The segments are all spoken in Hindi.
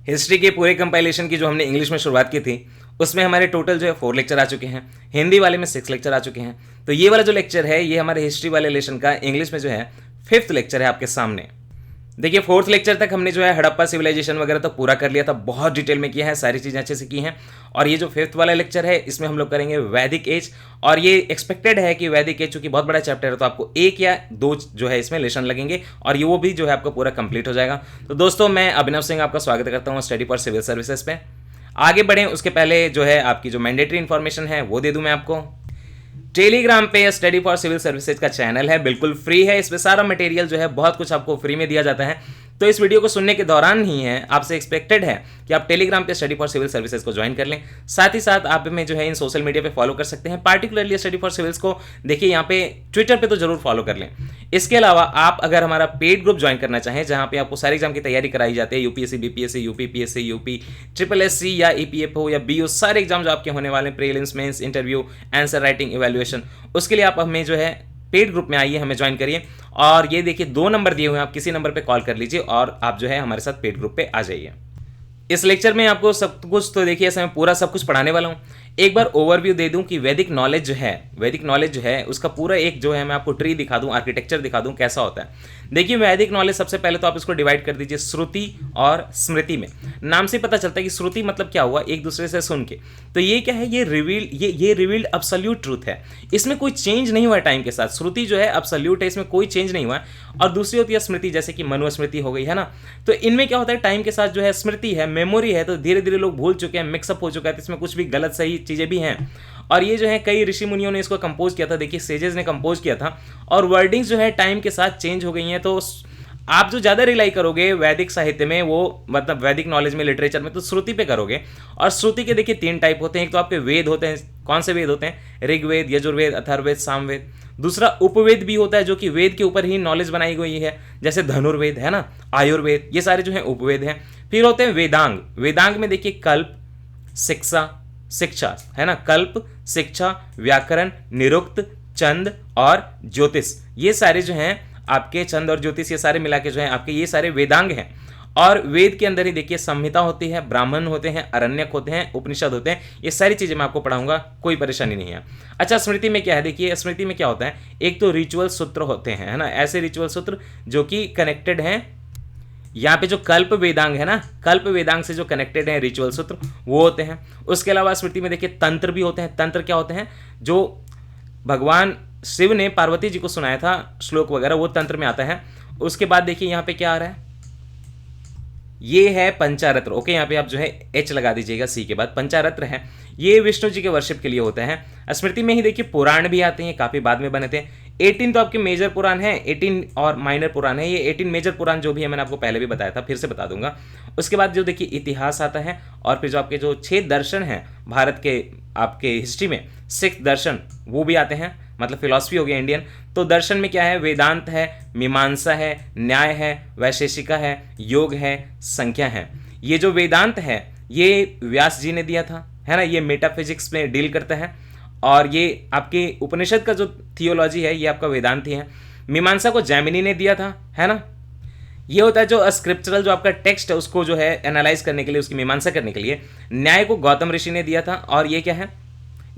हिस्ट्री के पूरे कंपाइलेशन की जो हमने इंग्लिश में शुरुआत की थी उसमें हमारे टोटल जो है 4 लेक्चर आ चुके हैं, हिंदी वाले में 6 लेक्चर आ चुके हैं। तो ये वाला जो लेक्चर है ये हमारे हिस्ट्री वाले लेसन का इंग्लिश में जो है 5th लेक्चर है आपके सामने। देखिए 4th लेक्चर तक हमने जो है हड़प्पा सिविलाइजेशन वगैरह तो पूरा कर लिया था, बहुत डिटेल में किया है, सारी चीज़ें अच्छे से की हैं। और ये जो 5th वाला लेक्चर है इसमें हम लोग करेंगे वैदिक एज। और ये एक्सपेक्टेड है कि वैदिक एज चूंकि बहुत बड़ा चैप्टर है तो आपको 1 या 2 जो है इसमें लेसन लगेंगे और ये वो भी जो है आपको पूरा कंप्लीट हो जाएगा। तो दोस्तों मैं अभिनव सिंह आपका स्वागत करता हूँ स्टडी फॉर सिविल सर्विसेज पे। आगे बढ़ें उसके पहले जो है आपकी जो मैंडेटरी इन्फॉर्मेशन है वो दे दूं मैं आपको। टेलीग्राम पे स्टडी फॉर सिविल सर्विसेज का चैनल है, बिल्कुल फ्री है। इसमें सारा मटेरियल जो है बहुत कुछ आपको फ्री में दिया जाता है। तो इस वीडियो को सुनने के दौरान ही है आपसे एक्सपेक्टेड है कि आप टेलीग्राम पे स्टडी फॉर सिविल सर्विसेज को ज्वाइन कर लें। साथ ही साथ आप में जो है इन सोशल मीडिया पे फॉलो कर सकते हैं, पार्टिकुलरली स्टडी फॉर सिविल्स को देखिए यहाँ पे ट्विटर पे तो जरूर फॉलो कर लें। इसके अलावा आप अगर हमारा पेड ग्रुप ज्वाइन करना चाहें जहाँ पे आपको सारे एग्जाम की तैयारी कराई जाती है, UPSC, BPSC, UPPSC, UP, triple SC या ईपीएफओ या बीओ, सारे एग्जाम जो आपके होने वाले हैं, prelims, mains, interview, answer writing, evaluation, उसके लिए आप हमें जो है पेड ग्रुप में आइए, हमें ज्वाइन करिए। और ये देखिए 2 नंबर दिए हुए हैं, आप किसी नंबर पे कॉल कर लीजिए और आप जो है हमारे साथ पेड ग्रुप पे आ जाइए। इस लेक्चर में आपको सब कुछ तो देखिए ऐसे मैं पूरा सब कुछ पढ़ाने वाला हूँ। एक बार ओवरव्यू दे दूं कि वैदिक नॉलेज जो है उसका पूरा एक जो है मैं आपको ट्री दिखा दूं, आर्किटेक्चर दिखा दूं कैसा होता है। देखिए वैदिक नॉलेज सबसे पहले तो आप इसको डिवाइड कर दीजिए श्रुति और स्मृति में। नाम से पता चलता है कि श्रुति मतलब क्या हुआ, एक दूसरे से सुन के। तो ये क्या है, ये रिवील्ड अब्सोल्यूट ट्रूथ है, इसमें कोई चेंज नहीं हुआ है टाइम के साथ। श्रुति जो है अब्सोल्यूट है, इसमें कोई चेंज नहीं हुआ है। और दूसरी होती है स्मृति, जैसे कि मनुस्मृति हो गई है ना। तो इनमें क्या होता है, टाइम के साथ जो है स्मृति है, मेमोरी है, तो धीरे धीरे लोग भूल चुके हैं, मिक्सअप हो चुका है, तो इसमें कुछ भी गलत सही चीज़ें भी हैं। और ये जो है कई ऋषि मुनियों ने इसको कंपोज किया था, देखिए सेजेस ने कंपोज किया था। और वर्डिंग्स जो है टाइम के साथ चेंज हो गई हैं। तो आप जो ज़्यादा रिलाई करोगे वैदिक साहित्य में, वो मतलब वैदिक नॉलेज में, लिटरेचर में, तो श्रुति पे करोगे। और श्रुति के देखिए 3 टाइप होते हैं। एक तो आपके वेद होते हैं, कौन से वेद होते हैं, ऋग्वेद, यजुर्वेद, अथर्ववेद, सामवेद। दूसरा उपवेद भी होता है जो कि वेद के ऊपर ही नॉलेज बनाई गई है, जैसे धनुर्वेद है ना, आयुर्वेद, ये सारे जो हैं उपवेद हैं। फिर होते हैं वेदांग। वेदांग में देखिए कल्प, शिक्षा है ना, कल्प, शिक्षा, व्याकरण, निरुक्त, छंद और ज्योतिष, ये सारे जो हैं आपके, छंद और ज्योतिष ये सारे मिला के जो है आपके ये सारे वेदांग हैं। और वेद के अंदर ही देखिए संहिता होती है, ब्राह्मण होते हैं, अरण्यक होते हैं, उपनिषद होते हैं। ये सारी चीज़ें मैं आपको पढ़ाऊंगा, कोई परेशानी नहीं है। अच्छा स्मृति में क्या है, देखिए स्मृति में क्या होता है, एक तो रिचुअल सूत्र होते हैं, है ना, ऐसे रिचुअल सूत्र जो कि कनेक्टेड हैं। यहाँ पे जो कल्प वेदांग है ना, कल्प वेदांग से जो कनेक्टेड है रिचुअल सूत्र वो होते हैं। उसके अलावा स्मृति में देखिए तंत्र भी होते हैं। तंत्र क्या होते हैं, जो भगवान शिव ने पार्वती जी को सुनाया था श्लोक वगैरह, वो तंत्र में आता है। उसके बाद देखिए यहाँ पे क्या आ रहा है, ये है पंचारत्र। ओके, यहाँ पे आप जो है एच लगा दीजिएगा सी के बाद, पंचारत्र है, ये विष्णु जी के वर्शिप के लिए होता है। स्मृति में ही देखिए पुराण भी आते हैं, काफ़ी बाद में बने थे। 18 तो आपके मेजर पुराण है, 18 और माइनर पुराण है। ये 18 मेजर पुराण जो भी है मैंने आपको पहले भी बताया था, फिर से बता दूंगा। उसके बाद जो देखिए इतिहास आता है, और फिर जो आपके जो 6 दर्शन हैं भारत के आपके हिस्ट्री में, 6 दर्शन वो भी आते हैं, मतलब फिलॉसफी हो गया इंडियन। तो दर्शन में क्या है, वेदांत है, मीमांसा है, न्याय है, वैशेषिका है, योग है, संख्या है। ये जो वेदांत है ये व्यास जी ने दिया था, है ना, ये मेटाफिजिक्स में डील करता है। और ये आपके उपनिषद का जो थियोलॉजी है ये आपका वेदांत ही है। मीमांसा को जैमिनी ने दिया था, है ना। ये होता है जो स्क्रिप्चरल जो आपका टेक्स्ट है उसको जो है एनालाइज करने के लिए, उसकी मीमांसा करने के लिए। न्याय को गौतम ऋषि ने दिया था। और ये क्या है,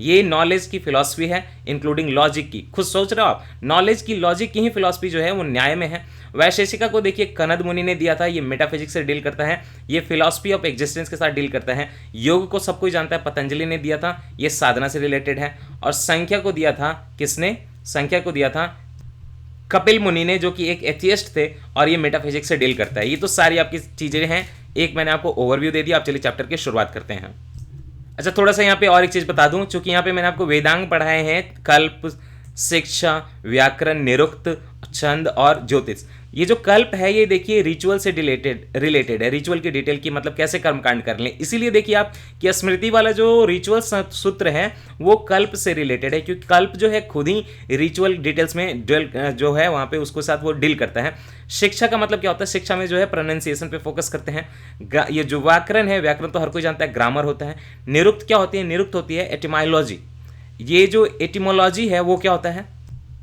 ये नॉलेज की फिलॉसफी है, इंक्लूडिंग लॉजिक की। खुद सोच रहे हो आप, नॉलेज की, लॉजिक की ही फिलॉसफी जो है वो न्याय में है। वैशेषिका को देखिए कनद मुनि ने दिया था, ये मेटाफिजिक्स से डील करता है, ये फिलॉसफी ऑफ एग्जिस्टेंस के साथ डील करता है। योग को सब कोई जानता है, पतंजलि ने दिया था, ये साधना से रिलेटेड है। और संख्या को दिया था किसने, संख्या को दिया था कपिल मुनि ने, जो कि एक एथियस्ट थे, और ये मेटाफिजिक्स से डील करता है। ये तो सारी आपकी चीज़ें हैं, एक मैंने आपको ओवरव्यू दे दिया। आप चलिए चैप्टर की शुरुआत करते हैं। अच्छा थोड़ा सा यहाँ पे और एक चीज़ बता दूं, चूंकि यहाँ पे मैंने आपको वेदांग पढ़ाए हैं, कल्प, शिक्षा, व्याकरण, निरुक्त, छंद और ज्योतिष। ये जो कल्प है ये देखिए रिचुअल से रिलेटेड है, रिचुअल की डिटेल की, मतलब कैसे कर्मकांड कर लें। इसीलिए देखिए आप कि स्मृति वाला जो रिचुअल सूत्र है वो कल्प से रिलेटेड है, क्योंकि कल्प जो है खुद ही रिचुअल डिटेल्स में जो है वहाँ पे उसको साथ वो डील करता है। शिक्षा का मतलब क्या होता है, शिक्षा में जो है प्रोनाउंसिएशन पे फोकस करते हैं। ये जो व्याकरण है, व्याकरण तो हर कोई जानता है, ग्रामर होता है। निरुक्त क्या होती है, निरुक्त होती है एटिमायोलॉजी। ये जो एटिमोलॉजी है वो क्या होता है,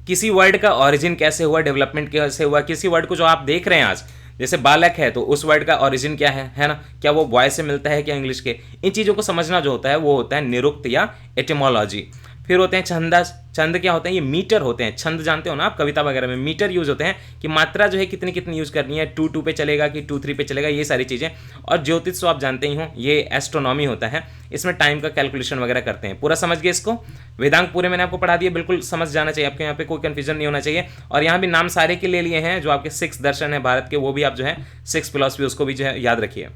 किसी वर्ड का ऑरिजिन कैसे हुआ, डेवलपमेंट कैसे हुआ, किसी वर्ड को जो आप देख रहे हैं आज, जैसे बालक है तो उस वर्ड का ओरिजिन क्या है ना, क्या वो बॉय से मिलता है क्या इंग्लिश के, इन चीज़ों को समझना जो होता है वो होता है निरुक्त या एटिमोलॉजी। फिर होते हैं छंदस, छंद क्या होते हैं, ये मीटर होते हैं। छंद जानते हो ना आप, कविता वगैरह में मीटर यूज होते हैं कि मात्रा जो है कितनी कितनी यूज करनी है, 2 2 पे चलेगा कि 2 3 पे चलेगा, ये सारी चीज़ें। और ज्योतिष तो आप जानते ही हो, ये एस्ट्रोनॉमी होता है, इसमें टाइम का कैलकुलेशन वगैरह करते हैं। पूरा समझ गए इसको, वेदांग पूरे मैंने आपको पढ़ा दिया, बिल्कुल समझ जाना चाहिए आपके, यहाँ पे कोई कंफ्यूजन नहीं होना चाहिए। और यहाँ भी नाम सारे के ले लिए हैं, जो आपके 6 दर्शन है भारत के, वो भी आप जो है 6 फिलॉसफी उसको भी जो है याद रखिए।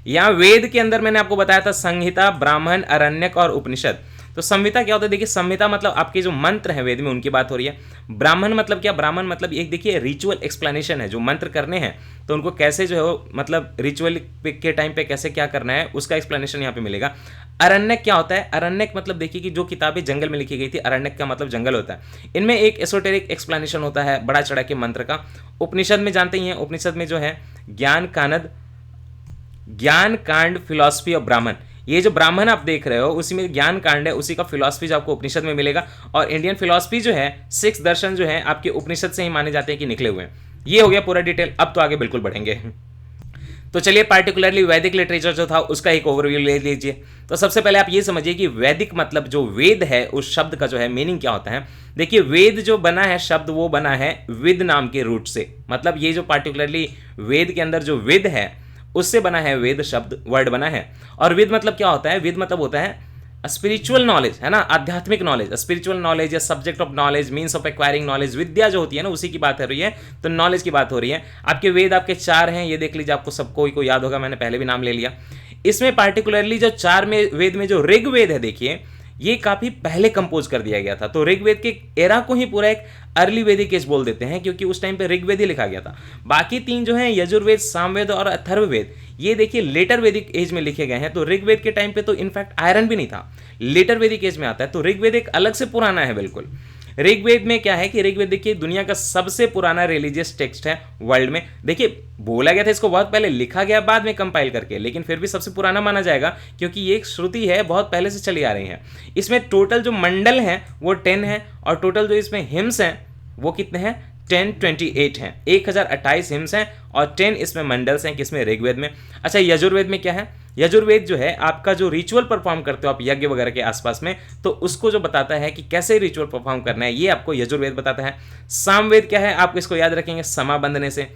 यहाँ वेद के अंदर मैंने आपको बताया था संहिता, ब्राह्मण, अरण्यक और उपनिषद। तो संहिता क्या होता है, देखिए संहिता मतलब आपके जो मंत्र हैं वेद में उनकी बात हो रही है। ब्राह्मण मतलब क्या, ब्राह्मण मतलब एक देखिए रिचुअल एक्सप्लेनेशन है, जो मंत्र करने हैं तो उनको कैसे जो है वो मतलब रिचुअल के टाइम पे कैसे क्या करना है उसका एक्सप्लेनेशन यहाँ पे मिलेगा। अरण्यक क्या होता है, अरण्यक मतलब देखिए कि जो किताबें जंगल में लिखी गई थी, अरण्यक का मतलब जंगल होता है। इनमें एक एसोटेरिक एक्सप्लेनेशन होता है बड़ा चढ़ा के मंत्र का। उपनिषद में जानते ही हैं, उपनिषद में जो है ज्ञान कांड फिलॉसफी ऑफ ब्राह्मण, ये जो ब्राह्मण आप देख रहे हो उसी में ज्ञान कांड है, उसी का फिलॉसफी जो आपको उपनिषद में मिलेगा। और इंडियन फिलॉसफी जो है 6 दर्शन जो है आपके उपनिषद से ही माने जाते हैं कि निकले हुए हैं। ये हो गया पूरा डिटेल। अब तो आगे बिल्कुल बढ़ेंगे। तो चलिए पार्टिकुलरली वैदिक लिटरेचर जो था उसका एक ओवरव्यू ले लीजिए। तो सबसे पहले आप ये समझिए कि वैदिक मतलब जो वेद है उस शब्द का जो है मीनिंग क्या होता है। देखिए वेद जो बना है शब्द वो बना है विद नाम के रूट से, मतलब ये जो पार्टिकुलरली वेद के अंदर जो विद है उससे बना है, वेद शब्द वर्ड बना है। और विद मतलब क्या होता है, विद मतलब होता है स्पिरिचुअल नॉलेज, है ना, आध्यात्मिक नॉलेज, स्पिरिचुअल नॉलेज या subject of knowledge, means of acquiring knowledge, विद्या जो होती है ना उसी की बात हो रही है। तो नॉलेज की बात हो रही है। आपके वेद आपके 4 हैं, ये देख लीजिए, आपको सबको को याद होगा, मैंने पहले भी नाम ले लिया। इसमें पार्टिकुलरली जो 4 में वेद में जो ऋग्वेद है, देखिए ये काफी पहले कंपोज कर दिया गया था। तो ऋग्वेद के एरा को ही पूरा एक अर्ली वैदिक एज बोल देते हैं, क्योंकि उस टाइम पे ऋग्वेद ही लिखा गया था। बाकी 3 जो हैं यजुर्वेद, सामवेद और अथर्ववेद, ये देखिए लेटर वैदिक एज में लिखे गए हैं। तो ऋग्वेद के टाइम पे तो इनफैक्ट आयरन भी नहीं था, लेटर वैदिक एज में आता है। तो ऋग्वेद एक अलग से पुराना है बिल्कुल। ऋग्वेद में क्या है कि ऋग्वेद देखिए दुनिया का सबसे पुराना रिलीजियस टेक्स्ट है वर्ल्ड में। देखिए बोला गया था इसको बहुत पहले, लिखा गया बाद में कंपाइल करके, लेकिन फिर भी सबसे पुराना माना जाएगा क्योंकि ये एक श्रुति है, बहुत पहले से चली आ रही है। इसमें टोटल जो मंडल हैं वो 10 है, और टोटल जो इसमें हिम्स हैं वो कितने हैं, 1028 हैं। 1028 हिम्स हैं और 10 इसमें मंडल्स हैं, किसमें, ऋग्वेद में। अच्छा यजुर्वेद में क्या है, यजुर्वेद जो है आपका जो रिचुअल परफॉर्म करते हो आप यज्ञ वगैरह के आसपास में, तो उसको जो बताता है कि कैसे रिचुअल परफॉर्म करना है, ये आपको यजुर्वेद बताता है। सामवेद क्या है, आपको इसको याद रखेंगे समा बंधने से।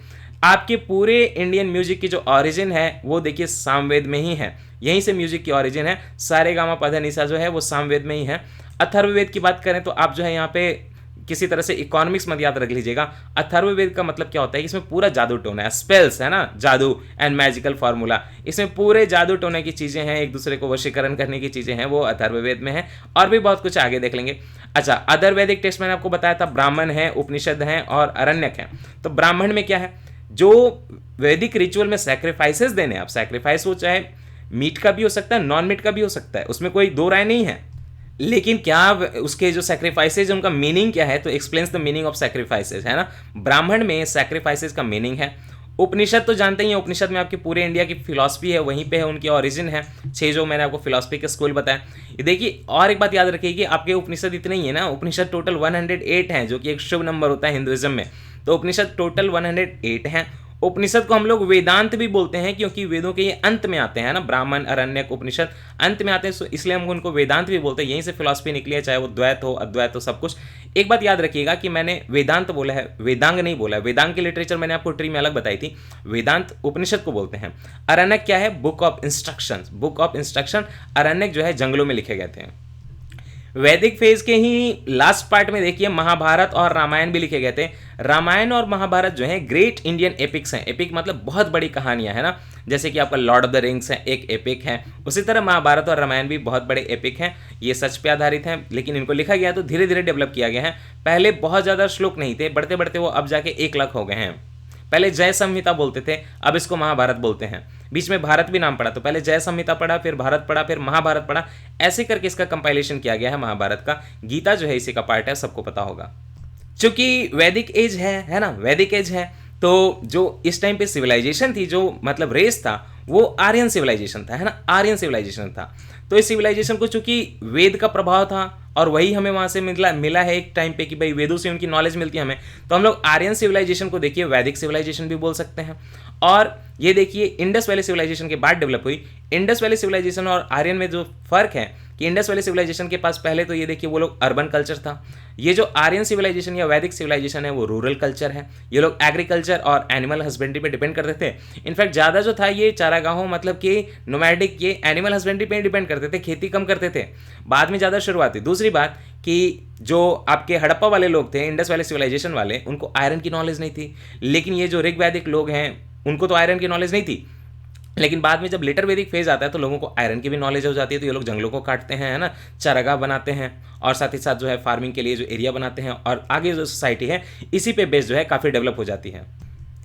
आपके पूरे इंडियन म्यूजिक की जो ऑरिजिन है वो देखिए सामवेद में ही है, यहीं से म्यूजिक की ऑरिजिन है। सारे गामा पधा निसा जो है वो सामवेद में ही है। अथर्ववेद की बात करें तो आप जो है यहाँ पे किसी तरह से इकोनॉमिक्स मत याद रख लीजिएगा। अथर्ववेद का मतलब क्या होता है, इसमें पूरा जादू टोना है, स्पेल्स है ना, जादू एंड मैजिकल फार्मूला, इसमें पूरे जादू टोने की चीजें हैं, एक दूसरे को वशीकरण करने की चीजें हैं, वो अथर्ववेद में है। और भी बहुत कुछ आगे देख लेंगे। अच्छा अदर वैदिक टेक्स्ट मैंने आपको बताया था, ब्राह्मण है, उपनिषद है और अरण्यक है। तो ब्राह्मण में क्या है, जो वैदिक रिचुअल में सैक्रिफाइसेस देने, आप सैक्रिफाइस हो चाहे मीट का भी हो सकता है, नॉन मीट का भी हो सकता है, उसमें कोई दो राय नहीं है। लेकिन क्या उसके जो सैक्रिफाइसेज उनका मीनिंग क्या है, तो एक्सप्लेन्स द मीनिंग ऑफ सैक्रिफाइसेज, है ना। ब्राह्मण में सैक्रिफाइसेज का मीनिंग है। उपनिषद तो जानते ही हैं, उपनिषद में आपकी पूरे इंडिया की फिलॉसफी है, वहीं पे है, उनकी ओरिजिन है। 6 जो मैंने आपको फिलॉसफी के स्कूल बताया। ये देखिए और एक बात याद रखिए कि आपके उपनिषद इतने ही है ना, उपनिषद टोटल 108 हैं, जो कि एक शुभ नंबर होता है हिंदुइज्म में। तो उपनिषद टोटल 108 हैं। उपनिषद को हम लोग वेदांत भी बोलते हैं क्योंकि वेदों के ये अंत में आते हैं ना, ब्राह्मण, अरण्यक, उपनिषद अंत में आते हैं, इसलिए हम उनको वेदांत भी बोलते हैं। यहीं से फिलॉसफी निकली है, चाहे वो द्वैत हो, अद्वैत हो, सब कुछ। एक बात याद रखिएगा कि मैंने वेदांत बोला है, वेदांग नहीं बोला है। वेदांग की लिटरेचर मैंने आपको ट्री में अलग बताई थी, वेदांत उपनिषद को बोलते हैं। अरण्यक क्या है, book of instruction, book of instruction. Aranyaka जो है जंगलों में लिखे गए थे। वैदिक फेज के ही लास्ट पार्ट में देखिए महाभारत और रामायण भी लिखे गए थे। रामायण और महाभारत जो है ग्रेट इंडियन एपिक्स हैं। एपिक मतलब बहुत बड़ी कहानियां, है ना, जैसे कि आपका लॉर्ड ऑफ द रिंग्स है, एक एपिक है। उसी तरह महाभारत और रामायण भी बहुत बड़े एपिक हैं। ये सच पे आधारित हैं, लेकिन इनको लिखा गया तो धीरे धीरे डेवलप किया गया है। पहले बहुत ज़्यादा श्लोक नहीं थे, बढ़ते बढ़ते वो अब जाके 1 लाख हो गए हैं। पहले जय संहिता बोलते थे, अब इसको महाभारत बोलते हैं। बीच में भारत भी नाम पड़ा, तो पहले जय संहिता पढ़ा, फिर भारत पढ़ा, फिर महाभारत पढ़ा, ऐसे करके इसका कंपाइलेशन किया गया है महाभारत का। गीता जो है इसी का पार्ट है, सबको पता होगा। चूंकि वैदिक एज है ना, वैदिक एज है, तो जो इस टाइम पे सिविलाइजेशन थी, जो मतलब रेस था, वो आर्यन सिविलाइजेशन था, है ना, आर्यन सिविलाइजेशन था। तो इस सिविलाइजेशन को चूंकि वेद का प्रभाव था और वही हमें वहाँ से मिला है एक टाइम पे कि भाई वेदों से उनकी नॉलेज मिलती है हमें, तो हम लोग आर्यन सिविलाइजेशन को देखिए वैदिक सिविलाइजेशन भी बोल सकते हैं। और ये देखिए इंडस वैली सिविलाइजेशन के बाद डेवलप हुई। इंडस वैली सिविलाइजेशन और आर्यन में जो फर्क है कि इंडस वैली सिविलाइजेशन के पास पहले तो ये देखिए वो लोग अर्बन कल्चर था, ये जो आर्यन सिविलाइजेशन या वैदिक सिविलाइजेशन है वो रूरल कल्चर है। ये लोग एग्रीकल्चर और एनिमल हस्बेंड्री पे डिपेंड करते थे। इनफैक्ट ज़्यादा जो था ये चारागाहों मतलब कि नोमैडिक ये एनिमल हस्बेंड्री पे डिपेंड करते थे, खेती कम करते थे, बाद में ज़्यादा शुरुआत हुई। दूसरी बात कि जो आपके हड़प्पा वाले लोग थे, इंडस वैली सिविलाइजेशन वाले, उनको आयरन की नॉलेज नहीं थी, लेकिन ये जो ऋग वैदिक लोग हैं उनको तो आयरन की नॉलेज नहीं थी, लेकिन बाद में जब लेटर वैदिक फेज आता है तो लोगों को आयरन की भी नॉलेज हो जाती है। तो ये लोग जंगलों को काटते हैं, है ना, चारागाह बनाते हैं और साथ ही साथ जो है फार्मिंग के लिए जो एरिया बनाते हैं और आगे जो सोसाइटी है इसी पे बेस जो है काफ़ी डेवलप हो जाती है।